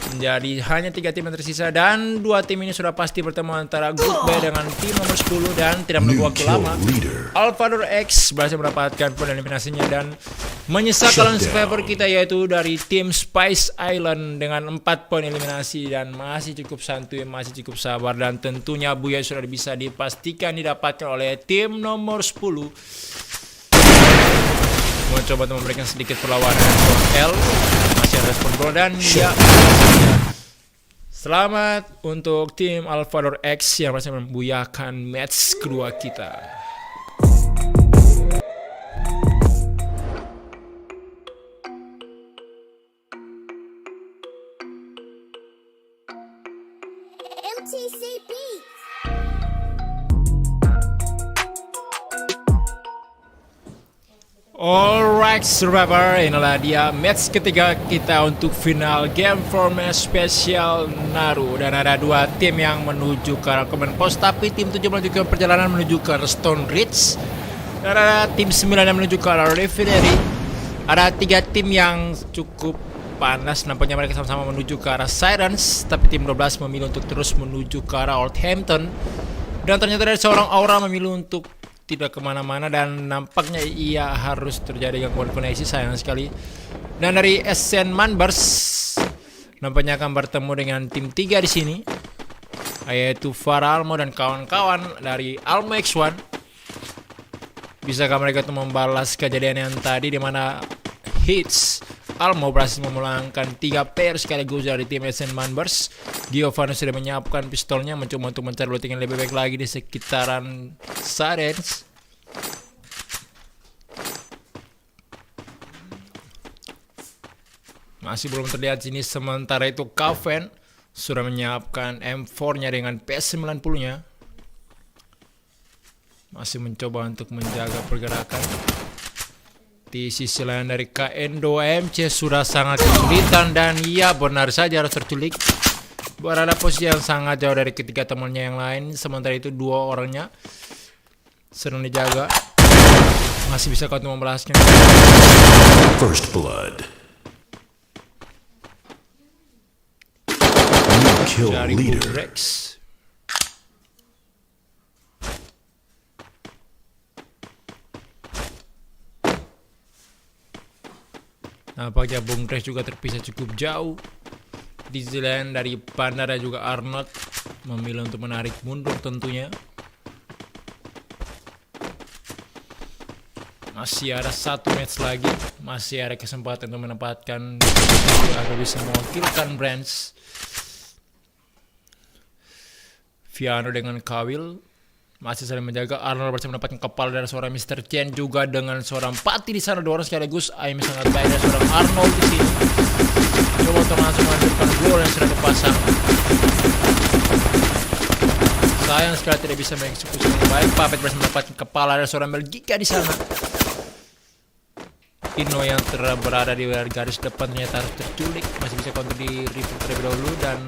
Menjadi hanya 3 tim yang tersisa dan 2 tim ini sudah pasti bertemu antara Goodbye dengan tim nomor 10 dan tidak menunggu waktu lama. Alphador X berhasil mendapatkan poin eliminasinya dan menyisakan survivor kita yaitu dari tim Spice Island dengan 4 poin eliminasi dan masih cukup santuy, masih cukup sabar dan tentunya Buya sudah bisa dipastikan didapatkan oleh tim nomor 10. Mencoba untuk memberikan sedikit perlawanan L, masih ada respon bro dan ya. Selamat untuk tim Alphador X yang masih membuyakan match kedua kita. MTCP. Alright Survivor, inilah dia match ketiga kita untuk final Game for Match Special Naru. Dan ada 2 tim yang menuju ke arah Command Post, tapi tim 7 melanjutkan perjalanan menuju ke arah Stone Ridge. Dan ada tim 9 yang menuju ke arah Refinery. Ada 3 tim yang cukup panas, nampaknya mereka sama-sama menuju ke arah Sirens, tapi tim 12 memilih untuk terus menuju ke arah Oldhampton. Dan ternyata ada seorang Aura memilih untuk tidak kemana-mana dan nampaknya ia harus terjadi gangguan koneksi, sayang sekali. Dan dari SN Manbers nampaknya akan bertemu dengan tim 3 di sini, yaitu Farah Almo dan kawan-kawan dari Almo X1. Bisakah mereka untuk membalas kejadian yang tadi di mana Hits Almo berhasil memulangkan 3 player sekaligus dari tim SN Manbers. Giovanni sudah menyiapkan pistolnya mencoba untuk mencari looting yang lebih baik lagi di sekitaran Sirens. Masih belum terlihat sini, sementara itu Kaven sudah menyiapkan M4-nya dengan PS90-nya. Masih mencoba untuk menjaga pergerakan. Di sisi lain dari KN2MC sudah sangat kesulitan dan ia benar saja harus terculik. Berada posisi yang sangat jauh dari ketiga temannya yang lain. Sementara itu 2 orangnya sedang dijaga. Masih bisa kau untuk membalaskan. First blood. New kill Dari leader. Rex. Nampaknya Bung Rex juga terpisah cukup jauh. Di sisi lain dari Panda dan juga Arnold memilih untuk menarik mundur tentunya. Masih ada 1 match lagi, masih ada kesempatan untuk menempatkan agar bisa mewakilkan Brands. Viano dengan Kawil masih saling menjaga. Arnold berhasil mendapatkan kepala dari seorang Mr. Chen juga dengan seorang Pati di sana, 2 orang sekaligus. Aim sangat baik dari seorang Arnold di sini. Coba untuk langsung menghancurkan gol yang sudah dipasang. Sayang sekali tidak bisa mengeksekusi dengan baik. Puppet berhasil mendapatkan kepala dari seorang Belgika di sana. Ino yang berada di garis depan ternyata harus terculik, masih bisa counter di report terlebih dahulu dan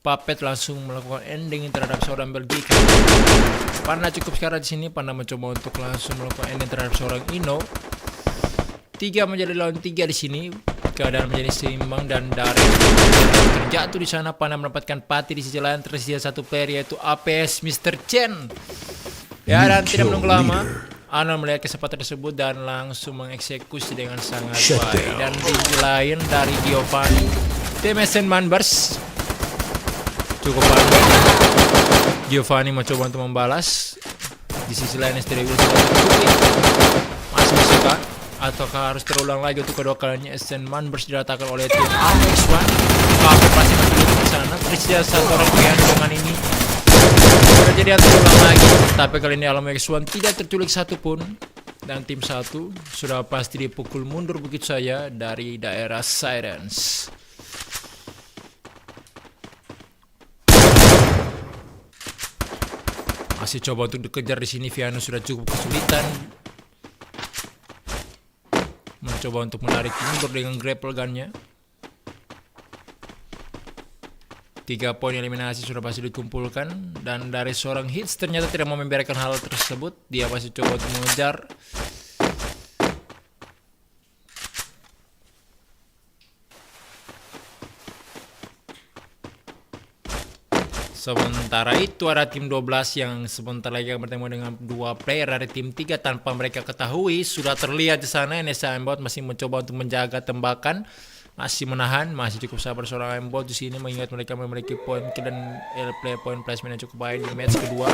Puppet langsung melakukan ending terhadap seorang Belgika. Panda cukup sekarang di sini. Panda mencoba untuk langsung melakukan ending terhadap seorang Ino. 3 menjadi lawan 3 di sini. Keadaan menjadi seimbang dan dari terjatuh di sana. Panda mendapatkan Pati di sisi lain. Tersisa 1 player yaitu APS Mr. Chen. Ya, dan tidak menunggu lama. Arnold melihat kesempatan tersebut dan langsung mengeksekusi dengan sangat baik. Dan di sisi lain dari Giovanni, tim SN Manbers cukup panik. Giovanni mencoba untuk membalas. Di sisi lain STD sudah terculik. Masih bisakah? Ataukah harus terulang lagi untuk kedua kalinya SN Manbers diratakan oleh tim Almex1. Kafe pasti masih di sana. Tersedia 1 orang dengan ini. Kejadian terulang lagi, tapi kali ini Almex1 tidak terculik satupun. Dan tim 1 sudah pasti dipukul mundur begitu saja dari daerah Sirens. Masih coba untuk dikejar di sini. Viano sudah cukup kesulitan. Mencoba untuk menarik mundur dengan grapple gunnya. 3 poin eliminasi sudah berhasil dikumpulkan. Dan dari seorang Hits ternyata tidak mau membiarkan hal tersebut. Dia masih coba untuk mengejar. Sementara itu ada tim 12 yang sebentar lagi akan bertemu dengan 2 player dari tim 3 tanpa mereka ketahui. Sudah terlihat di sana NSA Aimbot masih mencoba untuk menjaga tembakan, masih menahan, masih cukup sabar seorang Aimbot di sini mengingat mereka memiliki poin kill dan play point placement yang cukup baik di match kedua.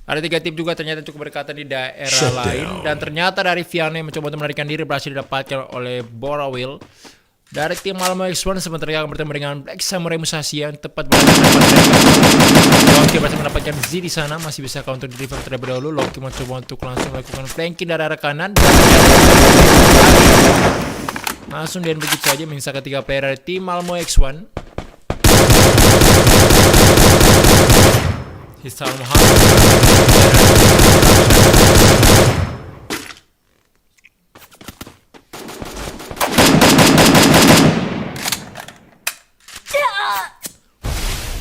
Ada 3 tim juga ternyata cukup berdekatan di daerah lain dan ternyata dari Viano yang mencoba untuk melarikan diri berhasil didapatkan oleh Borawil. Dari tim Malmo X1 sementara yang bertemu dengan Black Samurai Musashi yang tepat berada di depan mereka. Loki berhasil mendapatkan Z di sana, masih bisa counter di revive terlebih dahulu. Loki mencoba untuk langsung melakukan flanking dari arah kanan dan langsung dan begitu saja menyisakan 3 player dari tim Malmo X1. Hisal Muhammad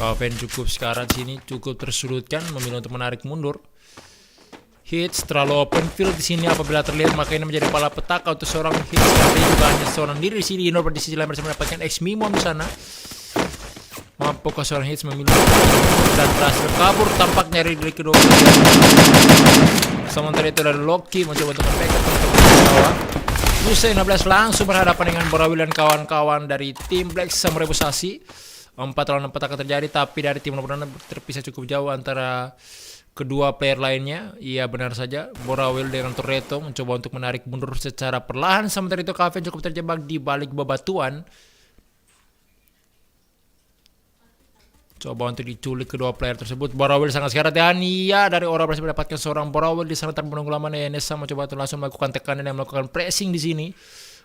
Kaven cukup sekarang sini cukup tersurutkan, memilih untuk menarik mundur. Hits terlalu open field di sini apabila terlihat maka ini menjadi pala petaka untuk seorang Hits. Tapi juga hanya seorang diri di sini. Inor di sisi lain bersama mendapatkan X Mimo di sana. Mampukah seorang Hits memilih dan berhasil kabur tampaknya dari kedua player. Sementara itu dari Loki mencoba untuk membackup untuk bawah. Musa 16 langsung berhadapan dengan Borawil dan kawan-kawan dari tim Black Samurai Musashi. 4 lawan 4 akan terjadi, tapi dari tim Nobrana terpisah cukup jauh antara kedua player lainnya. Iya benar saja, Borawil dengan Toretto mencoba untuk menarik mundur secara perlahan. Sementara itu Kaven cukup terjebak di balik bebatuan. Coba untuk diculik kedua player tersebut. Borawil sangat sekarat dan iya dari orang berhasil mendapatkan seorang Borawil di sana tanpa menunggu lama. NSA mencoba untuk langsung melakukan tekanan dan melakukan pressing di sini.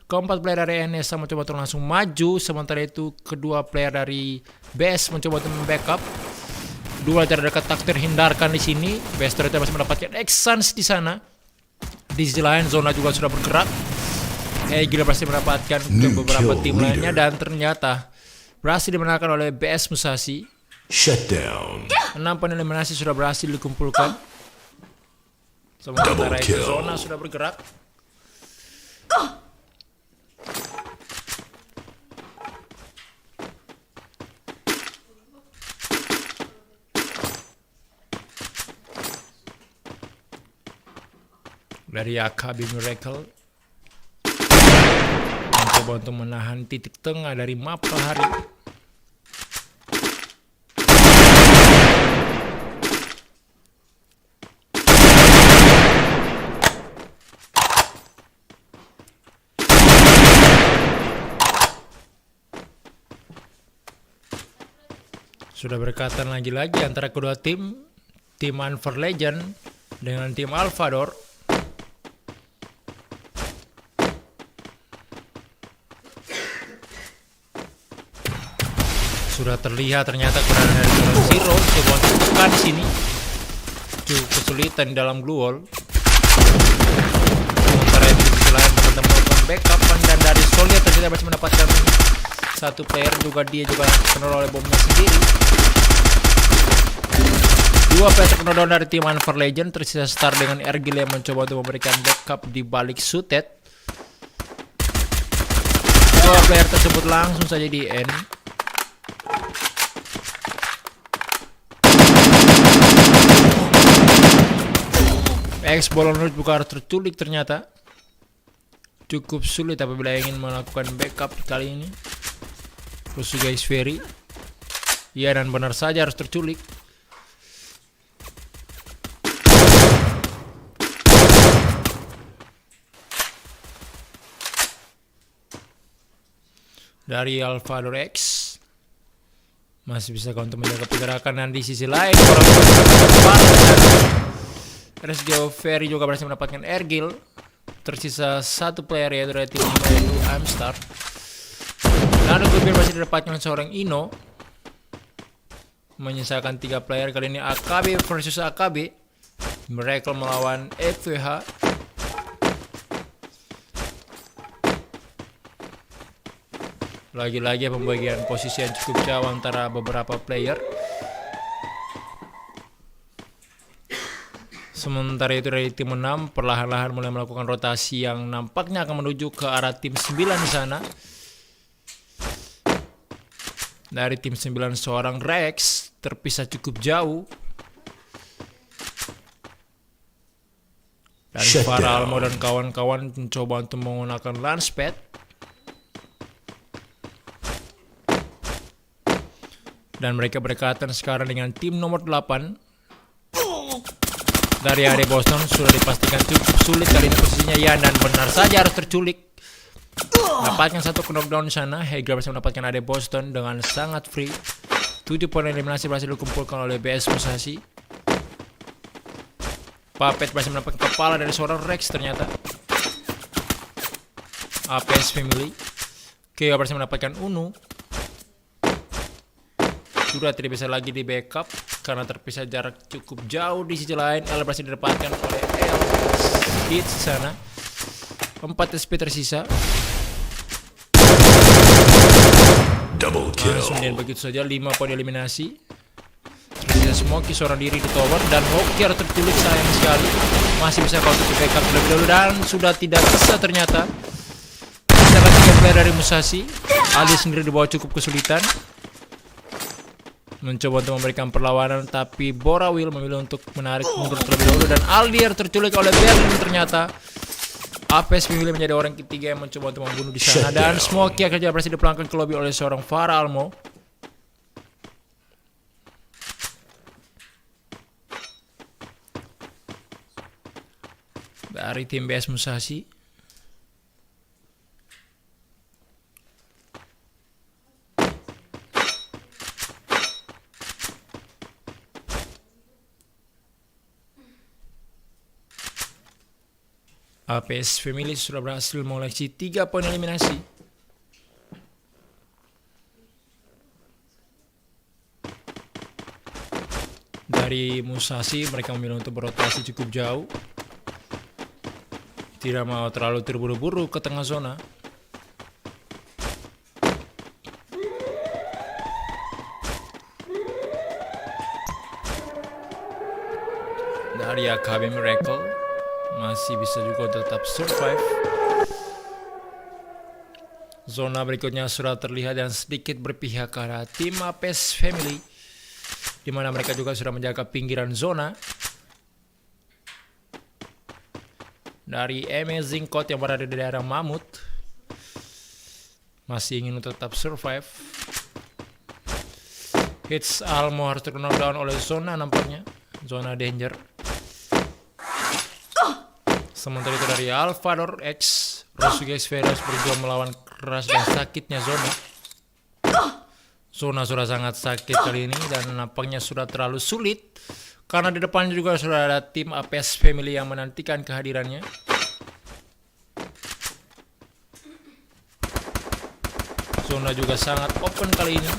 Keempat player dari NSA mencoba untuk langsung maju. Sementara itu kedua player dari BS mencoba untuk membackup. Dua jarak dekat tak terhindarkan di sini. BS ternyata masih mendapatkan X-Sans di sana. Di sisi lain zona juga sudah bergerak. Gila berhasil mendapatkan ke beberapa tim lainnya dan ternyata berhasil dimenangkan oleh BS Musashi. Shutdown. 6 poin eliminasi sudah berhasil dikumpulkan. Sementara itu zona sudah bergerak. Dari AKB Miracle mencoba untuk menahan titik tengah dari map hari. Sudah berdekatan lagi-lagi antara kedua tim Unfair Legend dengan tim Alphador. Sudah terlihat ternyata keberadaan dari Zero. Coba untuk tekan di sini. Cukup kesulitan di dalam glue wall. Sementara itu di sisi lain teman-teman melakukan backup dan dari Solia ternyata masih mendapatkan satu player juga, dia juga terkena oleh bomnya sendiri. Dua player terkena dari tim Unfair Legend, tersisa Star dengan Ergil yang mencoba untuk memberikan backup di balik Sutet. Dua player tersebut langsung saja di end. X Bolon Root bukan harus terculik ternyata. Cukup sulit apabila ingin melakukan backup kali ini. Terus juga Isferi. Iya dan benar saja harus terculik. Dari Alphador X masih bisa untuk menjaga pergerakan, dan di sisi lain RSGO Ferry juga berhasil mendapatkan Ergil. Tersisa satu player yaitu dari tim Ino, yaitu Amstar. Dan Gubir masih didapatkan seorang Ino. menyisakan 3 player. Kali ini AKB versus AKB. Mereka melawan FWH. Lagi-lagi pembagian posisi yang cukup jauh antara beberapa player. Sementara itu dari tim 6 perlahan-lahan mulai melakukan rotasi yang nampaknya akan menuju ke arah tim 9 di sana. Dari tim 9 seorang Rex terpisah cukup jauh. Dan Farah Almo dan kawan-kawan mencoba untuk menggunakan launchpad. Dan mereka berdekatan sekarang dengan tim nomor 8. Dari AD Boston sudah dipastikan cukup sulit kali ini posisinya Yan, dan benar saja harus terculik. Dapatkan satu knockdown di sana. Hager berhasil mendapatkan AD Boston dengan sangat free. 7 poin eliminasi berhasil dikumpulkan oleh BS Musashi. Puppet berhasil mendapatkan kepala dari seorang Rex ternyata. APS Family. Keo berhasil mendapatkan Unu. Sudah tidak bisa lagi di backup karena terpisah jarak cukup jauh. Di sisi lain L berhasil didapatkan oleh L hit di sana. 4 SP tersisa. Double kill. Langsung dan begitu saja 5 poin eliminasi. Tersisa Smokey seorang diri di tower dan Hoki harus terculik, sayang sekali. Masih bisa kau untuk backup terlebih dahulu dan sudah tidak bisa ternyata. Bisa lagi 3 player dari Musashi. Ali sendiri di bawah cukup kesulitan. Mencoba untuk memberikan perlawanan, tapi Borawil memilih untuk menarik mundur terlebih dahulu dan Aldir terculik oleh Berlin ternyata. APS memilih menjadi orang ketiga yang mencoba untuk membunuh di sana, dan Smokey akhirnya berhasil dipulangkan ke lobi oleh seorang Farah Almo. Dari tim BS Musashi. APS Family sudah berhasil mengoleksi 3 poin eliminasi. Dari Musashi mereka memilih untuk berotasi cukup jauh. Tidak mau terlalu terburu-buru ke tengah zona. Dari AKB Miracle masih bisa juga tetap survive. Zona berikutnya sudah terlihat dan sedikit berpihak ke arah tim APS Family, di mana mereka juga sudah menjaga pinggiran zona. Dari Amazing Code yang berada di daerah Mamut masih ingin tetap survive. Hits Almo harus terkena down oleh zona nampaknya. Zona danger. Sementara itu dari Alphador X, Rosuke Xveras berjuang melawan keras dan sakitnya zona. Zona sudah sangat sakit kali ini dan nampaknya sudah terlalu sulit karena di depannya juga sudah ada tim APS Family yang menantikan kehadirannya. Zona juga sangat open kali ini.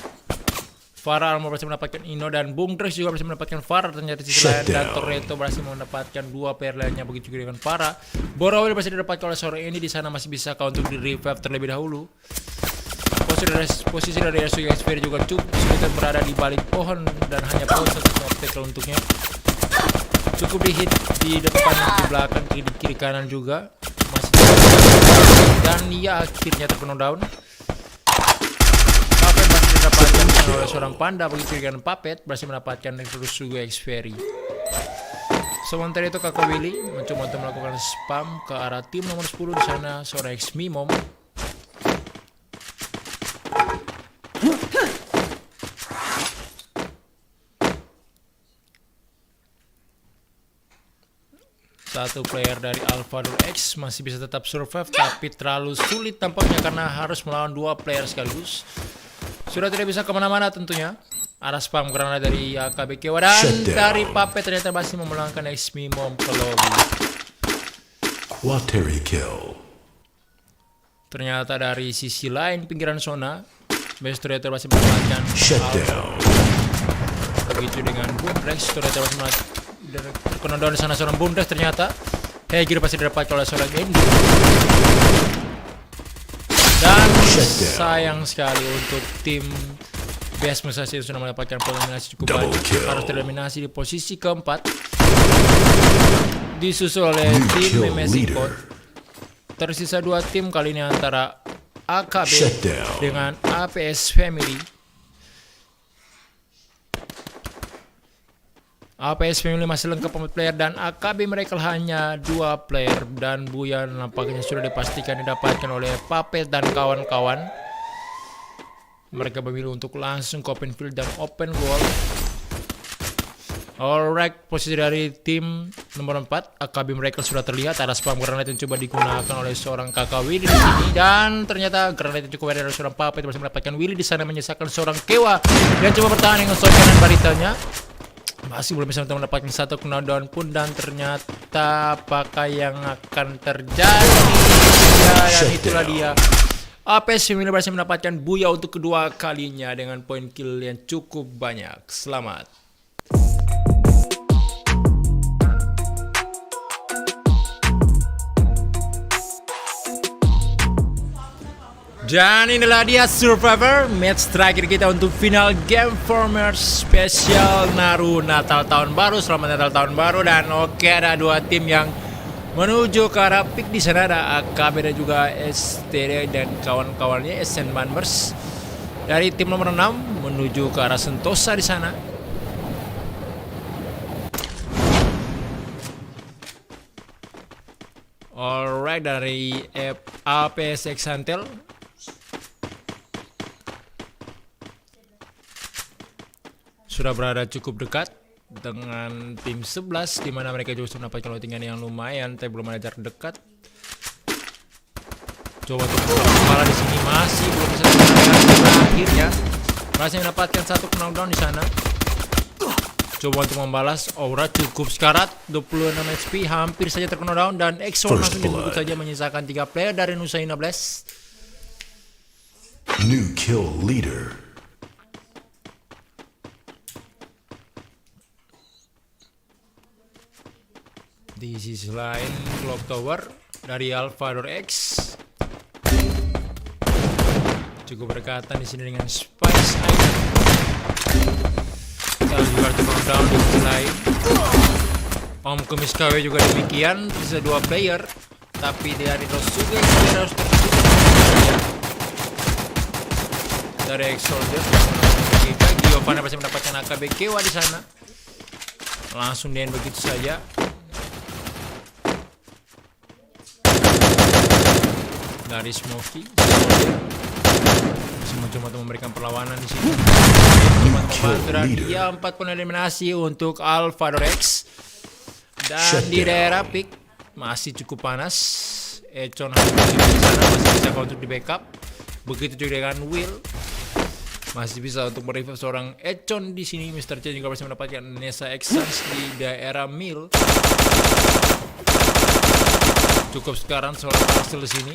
Farah Almo berhasil mendapatkan Ino dan Bung Drex juga berhasil mendapatkan Farah ternyata di sisi lain, dan Torreto berhasil mendapatkan 2 player lainnya begitu juga dengan Farah. Borawil berhasil didapatkan oleh seorang ini di sana, masih bisa kau untuk di revive terlebih dahulu. Posisi dari Yasuki Xperia juga cukup kesulitan berada di balik pohon dan hanya pohon satu obstacle untuknya. Cukup di hit di depan, di belakang, di kiri kanan juga masih dan ia akhirnya terkena down. Didapatkan oleh seorang panda begitu dengan Puppet berhasil mendapatkan Rusugo Xferry. Sementara itu Kakak Willy mencoba untuk melakukan spam ke arah tim nomor 10 di sana, seorang X-Mimom. Satu player dari Alphador X masih bisa tetap survive, tapi terlalu sulit tampaknya karena harus melawan 2 player sekaligus. Sudah tidak bisa kemana-mana tentunya. Arah spam karena dari AKB Kewa dan dari Puppet ternyata masih memulangkan X-Mimom ke lobby. Quateri kill. Ternyata dari sisi lain pinggiran zona, Best Traitor masih mendapatkan Shutdown. Begitu dengan Boomrex, ternyata terkena down di sana seorang Boomrex ternyata. Hegir pasti didapat oleh seorang Andy. Dan sayang sekali untuk tim Best Musashi sudah mendapatkan eliminasi cukup banyak. Harus tereliminasi di posisi keempat. Disusul oleh tim Amazing Code. Tersisa 2 tim kali ini antara AKB dengan APS Family. APS Family masih lengkap 4 player dan AKB mereka hanya 2 player, dan Buya nampaknya sudah dipastikan didapatkan oleh Papet dan kawan-kawan. Mereka memilih untuk langsung ke open field dan open goal. Alright, posisi dari tim nomor 4 AKB mereka sudah terlihat. Ada spam granat yang coba digunakan oleh seorang kakak Willy di sini, dan ternyata granat yang cukup dari seorang Papet masih mendapatkan Willy di sana, menyisakan seorang Kewa yang coba bertahan dengan soal kanan baritanya. Masih belum bisa mendapatkan satu knockdown pun, dan ternyata apakah yang akan terjadi? Dan itulah dia. APS Family berhasil mendapatkan Buya untuk kedua kalinya dengan poin kill yang cukup banyak. Selamat. Dan inilah dia Survivor, match terakhir kita untuk final Game Formers spesial Naru Natal Tahun Baru. Selamat Natal Tahun Baru. Dan oke, ada 2 tim yang menuju ke arah pick. Di sana ada AKB dan juga STD dan kawan-kawannya SN Manbers. Dari tim nomor 6 menuju ke arah Sentosa di sana. Alright, dari APS Exantel sudah berada cukup dekat dengan tim 11, di mana mereka juga sudah mendapatkan loadingan yang lumayan, tapi belum ada jarak dekat. Coba untuk kepala di sini masih belum bisa terlihat. Akhirnya masih mendapatkan satu knockdown di sana. Coba untuk membalas, Aura cukup sekarat, 26 HP, hampir saja terkena down, dan Exo langsung dibungkus saja, menyisakan 3 player dari Nusa 15. New kill leader. Di sisi lain, Clock Tower dari Alphador X cukup berdekatan di sini dengan Spice Item. Kita juga turun down di sisi lain. Om Kumis KW juga demikian, bisa 2 player, tapi dari Rosuge harus dari X-Soldier. Kita Giovanna pasti mendapatkan AKB Kewa di sana. Langsung di end begitu saja. Dari Smokey, masih mencoba untuk memberikan perlawanan di sini. Dan dia 4 poin eliminasi untuk Alphador X. Dan di daerah pick masih cukup panas. Echon harus di sana, masih bisa untuk di backup. Begitu juga dengan Will, masih bisa untuk merevive seorang Echon di sini. Mr. C juga masih mendapatkan Nessa Exans di daerah Mill. Cukup sekarang seorang hasil di sini.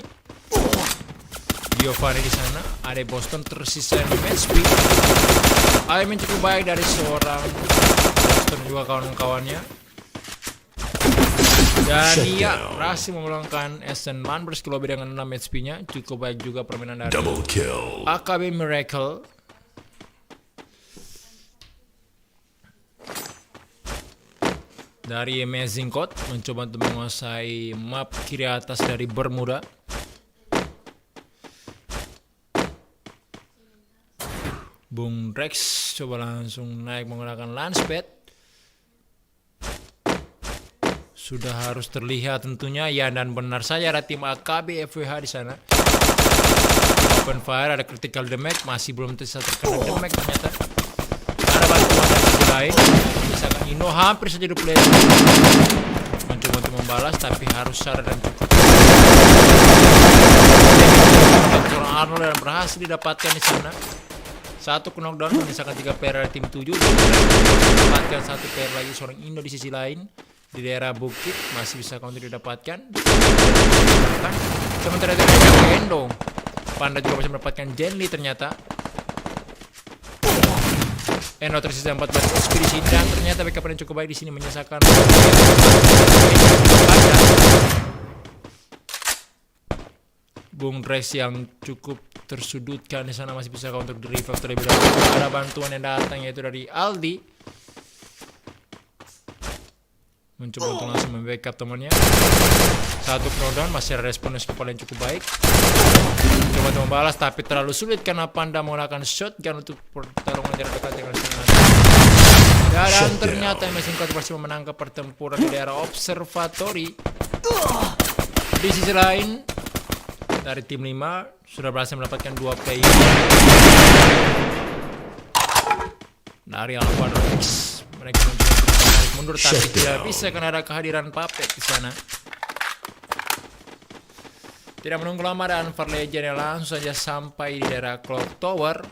Giovanni di sana, ada Boston tersisa match speed. Aimin cukup baik dari seorang Boston juga kawan-kawannya. Dan dia berhasil memulangkan SN Manbers lebih dengan 6 HP-nya. Cukup baik juga permainan dari AKB Miracle. Dari Amazing Code mencoba untuk menguasai map kiri atas dari Bermuda. Bung Rex coba langsung naik menggunakan launchpad. Sudah harus terlihat tentunya ya, dan benar saja ada tim AKB FWH di sana. Open fire, ada critical damage, masih belum bisa terkena damage ternyata. Ada bantuan dari sisi lain. Misalkan Ino hampir saja di play. Mencoba untuk membalas tapi harus sadar dan cukup. Seorang Arnold yang berhasil didapatkan di sana. Satu knockdown, misalkan 3 player dari tim 7. Dapatkan 1 player lagi seorang Indo di sisi lain. Di daerah bukit masih bisa counter didapatkan. Sementara itu ada Endo. Panda juga bisa mendapatkan Jenly ternyata. tersisa 14 XP di sini, dan ternyata backup yang cukup baik di sini menyisakan Bung Rex yang cukup tersudutkan di sana, masih bisa untuk di revive terlebih dahulu. Ada bantuan yang datang yaitu dari Aldi, mencoba untuk langsung membackup temannya. Satu knockdown, masih ada respon yang cukup baik. Coba untuk membalas tapi terlalu sulit karena Panda menggunakan shotgun untuk pertarungan jarak dekat dengan sengaja. Dan ternyata Amazing Code berhasil memenangkan pertempuran di daerah observatory. Di sisi lain, dari tim 5 sudah berhasil mendapatkan 2 player dari Alpha X. Mereka menarik mundur tapi tidak bisa karena ada kehadiran Puppet di sana. Tidak menunggu lama dan Anfar Legend yang langsung saja sampai di daerah Clock Tower.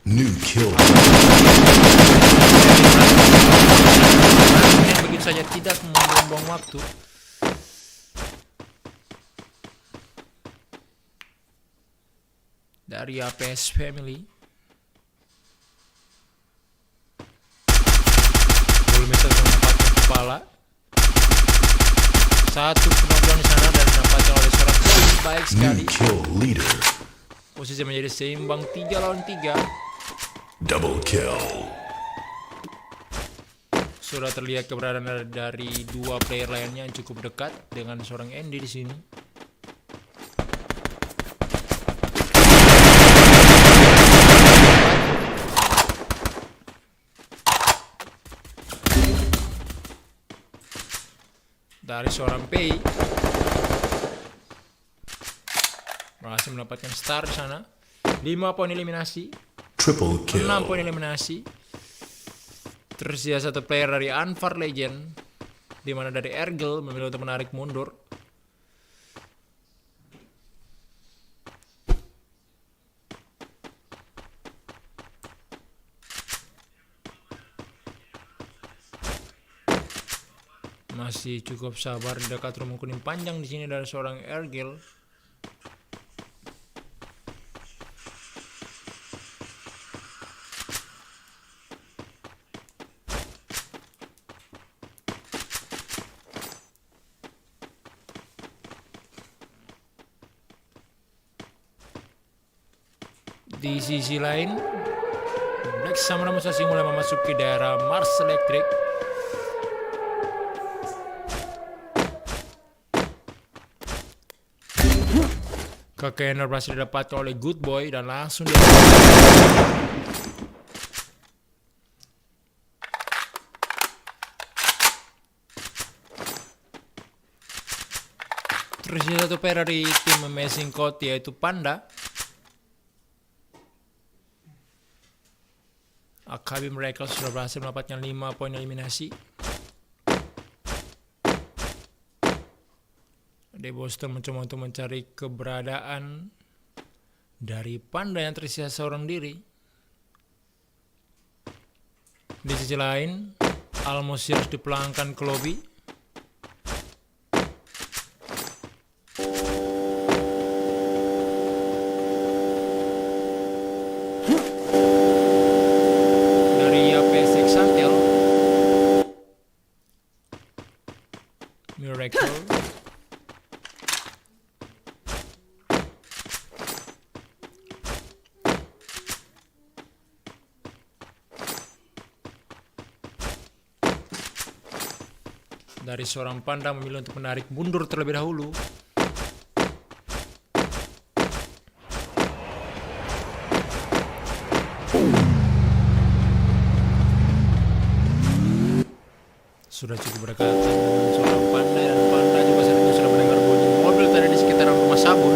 New kill. Begitu saja tidak membuang waktu. Dari APS Family. Bullmeter mendapatkan kepala. Satu penonton di sana dan didapatkan oleh seorang tim baik New sekali. kill leader. Posisi menjadi seimbang 3 lawan 3. Double kill. Sudah terlihat keberadaan dari 2 player lainnya yang cukup dekat dengan seorang Andy di sini. Dari seorang Pei berhasil mendapatkan star di sana. 5 poin eliminasi, Triple kill. 6 poin eliminasi. Tersisa 1 player dari Anfar Legend, di mana dari Ergel memilih untuk menarik mundur. Masih cukup sabar di dekat rumah kuning panjang di sini dari seorang Ergel. Di sisi lain, Black Samurai Musashi mulai memasuki daerah Mars Electric. Kekayaan berhasil didapatkan oleh Good Boy dan langsung dia tersisa 1 player dari tim Amazing Code yaitu Panda. AKB mereka sudah berhasil mendapatkan 5 poin eliminasi. Deboster mencoba untuk mencari keberadaan dari Panda yang tersisa seorang diri. Di sisi lain, Almost harus dipulangkan ke lobby. Dari APS Exantel, Miracle. Dari seorang Panda memilih untuk menarik mundur terlebih dahulu. Sudah cukup berdekatan dengan seorang Panda dan Panda juga sepertinya sudah mendengar bunyi mobil tadi di sekitaran rumah sabun.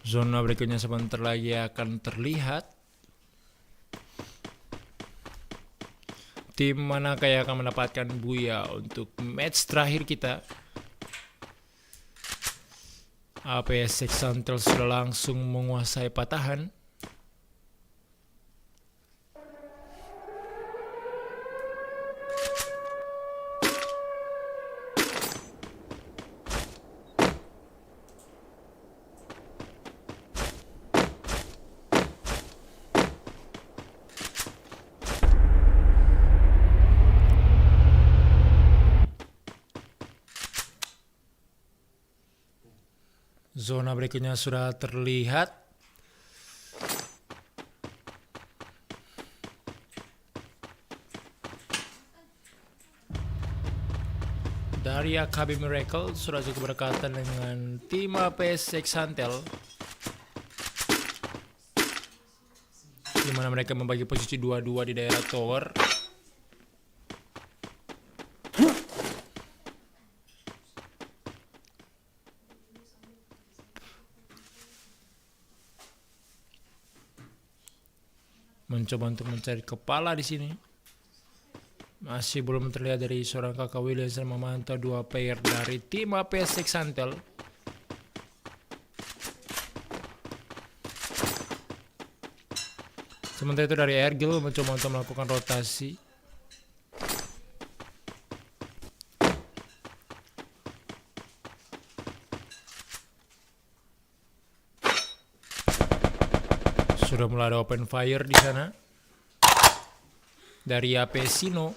Zona berikutnya sebentar lagi akan terlihat. Tim manakah yang akan mendapatkan buya untuk match terakhir kita? APS Exantel sudah langsung menguasai patahan. Zona berikutnya sudah terlihat. Dari AKB Miracle sudah cukup berdekatan dengan tim APS Exantel, di mana mereka membagi posisi 2-2 di daerah tower. Mencoba untuk mencari kepala di sini. Masih belum terlihat dari seorang kakak Williams yang memantau dua player dari tim APS Exantel. Sementara itu dari Ergil mencoba untuk melakukan rotasi. Sudah mulai ada open fire di sana dari APS Sino.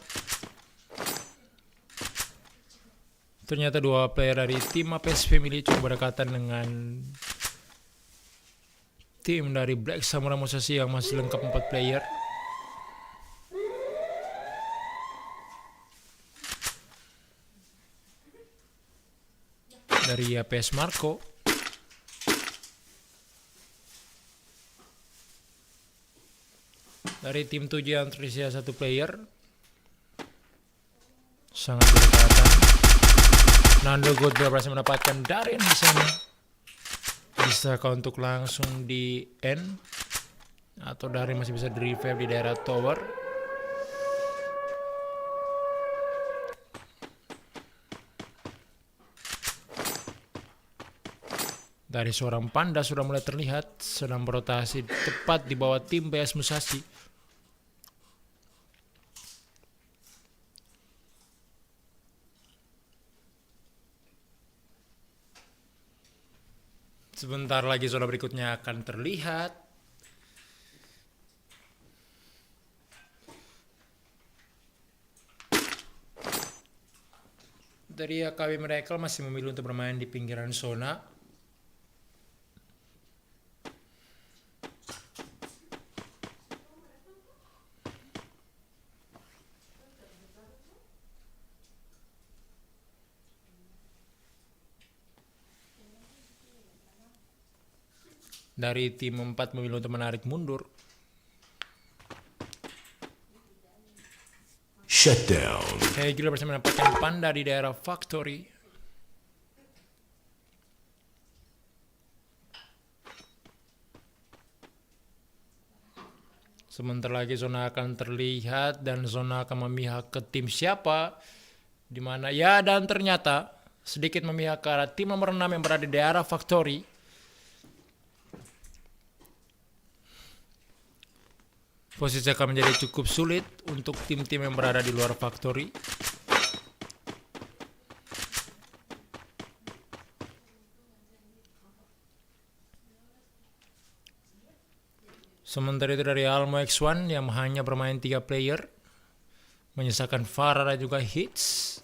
Ternyata dua player dari tim APS Family cukup berdekatan dengan tim dari Black Samurai Musashi yang masih lengkap 4 player. Dari APS Marco. Dari tim 7 yang terisi 1 player. Sangat berdekatan. Nando Godra berhasil mendapatkan Darren di sana. Bisakah untuk langsung di end? Atau Darren masih bisa di revive di daerah tower? Dari seorang panda sudah mulai terlihat sedang berotasi tepat di bawah tim BS Musashi. Sebentar lagi zona berikutnya akan terlihat. Dari AKB Miracle masih memilih untuk bermain di pinggiran zona. Dari tim 4 memilih untuk menarik mundur. Shutdown. Hegel bersama mendapatkan panda di daerah factory. Sebentar lagi zona akan terlihat dan zona akan memihak ke tim siapa. Dimana ya, dan ternyata sedikit memihak ke arah tim nomor 6 yang berada di daerah factory. Posisi akan menjadi cukup sulit untuk tim-tim yang berada di luar factory. Sementara itu dari Almo X1 yang hanya bermain 3 player, menyisakan Farah dan juga Hits,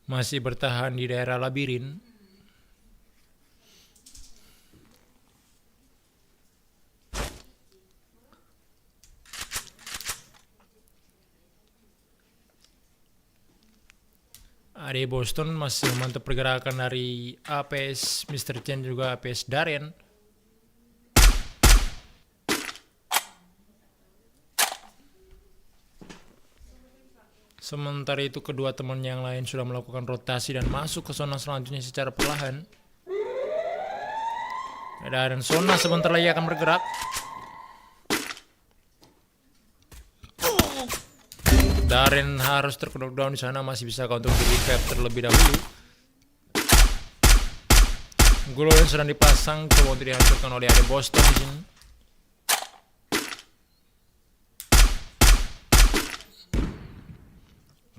masih bertahan di daerah labirin. Ari Boston masih memantau pergerakan dari APS Mr. Chen juga APS Darren. Sementara itu kedua teman yang lain sudah melakukan rotasi dan masuk ke zona selanjutnya secara perlahan. Dan zona sebentar lagi akan bergerak. Darren harus terknockdown di sana, masih bisa untuk di revive terlebih dahulu. Golo yang sedang dipasang coba untuk dihancurkan oleh Ade Boston di sini.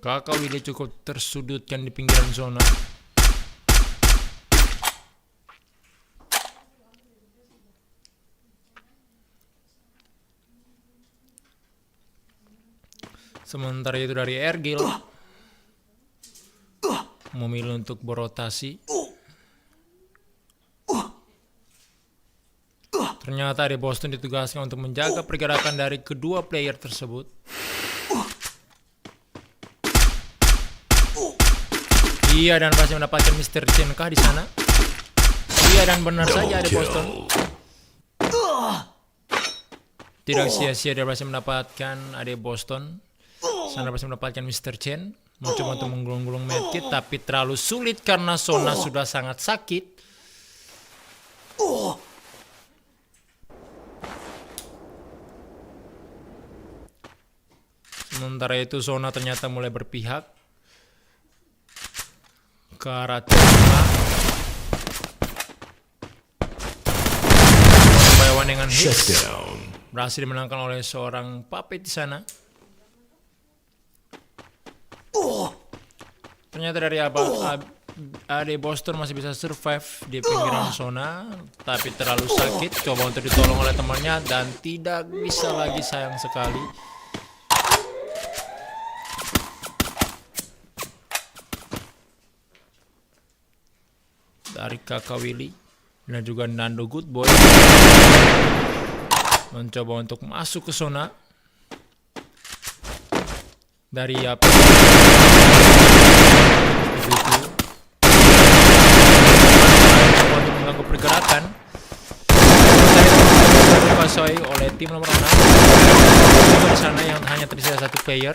Kakak Willy cukup tersudutkan di pinggiran zona. Sementara itu dari Ergil memilih untuk berotasi. Ternyata Ade Boston ditugaskan untuk menjaga pergerakan dari kedua player tersebut. Iya, dan pasti mendapatkan Mr. Chen kah di sana? Iya, dan benar saja Ade Boston. Tidak sia-sia dia berhasil mendapatkan Ade Boston. Sana berhasil mendapatkan Mr. Chen. Mencoba untuk menggulung-gulung medkit, tapi terlalu sulit karena Sona sudah sangat sakit. Sementara itu Sona ternyata mulai berpihak ke arah tengah. Pembayawan dengan hits Shutdown. berhasil dimenangkan oleh seorang puppet di sana. Ternyata dari Ade Boston masih bisa survive di pinggiran zona, tapi terlalu sakit. Coba untuk ditolong oleh temannya dan tidak bisa lagi, sayang sekali. Dari Kakak Willy dan juga Nando Goodboy mencoba untuk masuk ke zona dari apa untuk mengganggu pergerakan. Dikuasai oleh tim nomor 6 di sana yang hanya tersisa satu player.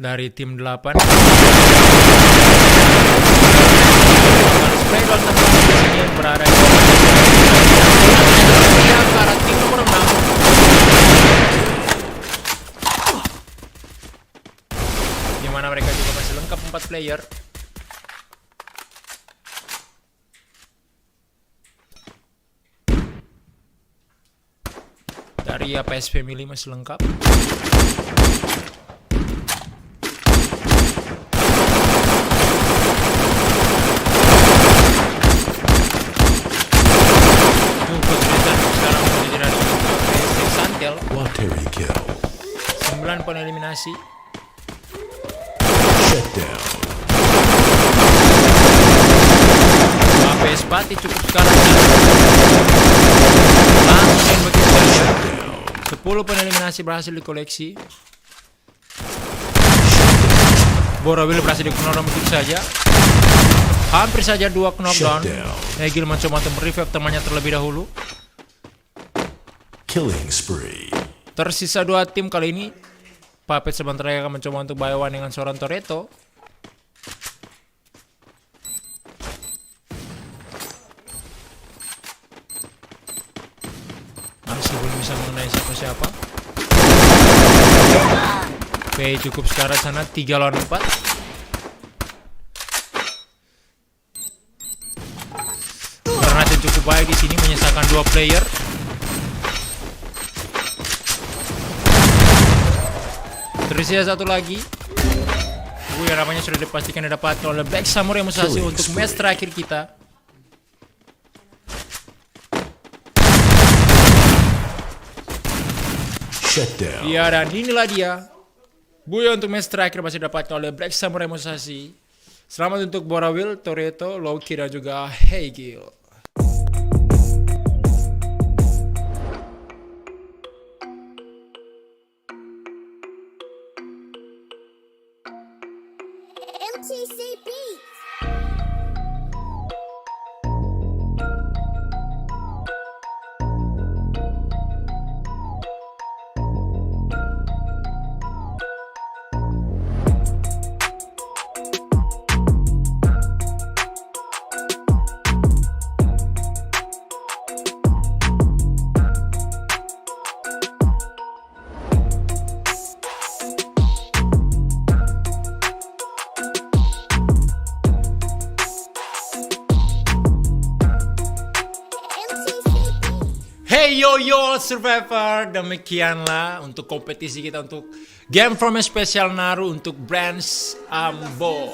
Dari tim 8 spray down teman di sini yang berada di antara tim nomor 6, di mana mereka juga masih lengkap 4 player. Dari PSP Mili masih lengkap. Terry kill. 9 poin eliminasi. Shutdown. APS Pati cukup sekarang. Langsung begitu saja. 10 poin eliminasi berhasil dikoleksi. Borawil berhasil di-knockdown begitu saja. Hampir saja 2 knockdown. Egil mencoba untuk merevive temannya terlebih dahulu. Killing spree. Tersisa 2 tim kali ini. Puppet sementara akan mencoba untuk buy one dengan seorang Toretto. Masih belum bisa mengenai siapa-siapa. Oke, cukup sekarang sana 3 lawan 4. Granat yang cukup baik di sini menyisakan 2 player. Tersisa 1 lagi. Yang namanya sudah dipastikan didapatkan oleh Black Samurai Musashi untuk match terakhir kita. Shutdown. Ya, dan inilah dia Buya untuk match terakhir masih didapatkan oleh Black Samurai Musashi. Selamat untuk Borawil, Toretto, Loki, dan juga Heigil. MTC Beats. yo Survivor, demikianlah untuk kompetisi kita untuk Game Former Special Naru untuk Brands Ambon.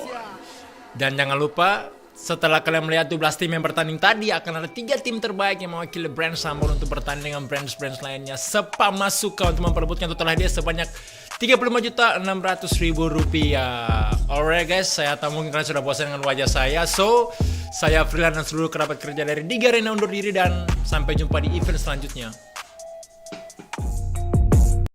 Dan jangan lupa setelah kalian melihat 12 tim yang bertanding tadi, akan ada 3 tim terbaik yang mewakili Brands Ambon untuk bertanding dengan brands-brands lainnya. Sepamasuka untuk memperebutkan total hadiah sebanyak Rp35.600.000. Alright guys, saya tahu mungkin kalian sudah bosan dengan wajah saya. So, saya Freelan dan seluruh kerabat kerja dari Diga Arena undur diri dan sampai jumpa di event selanjutnya.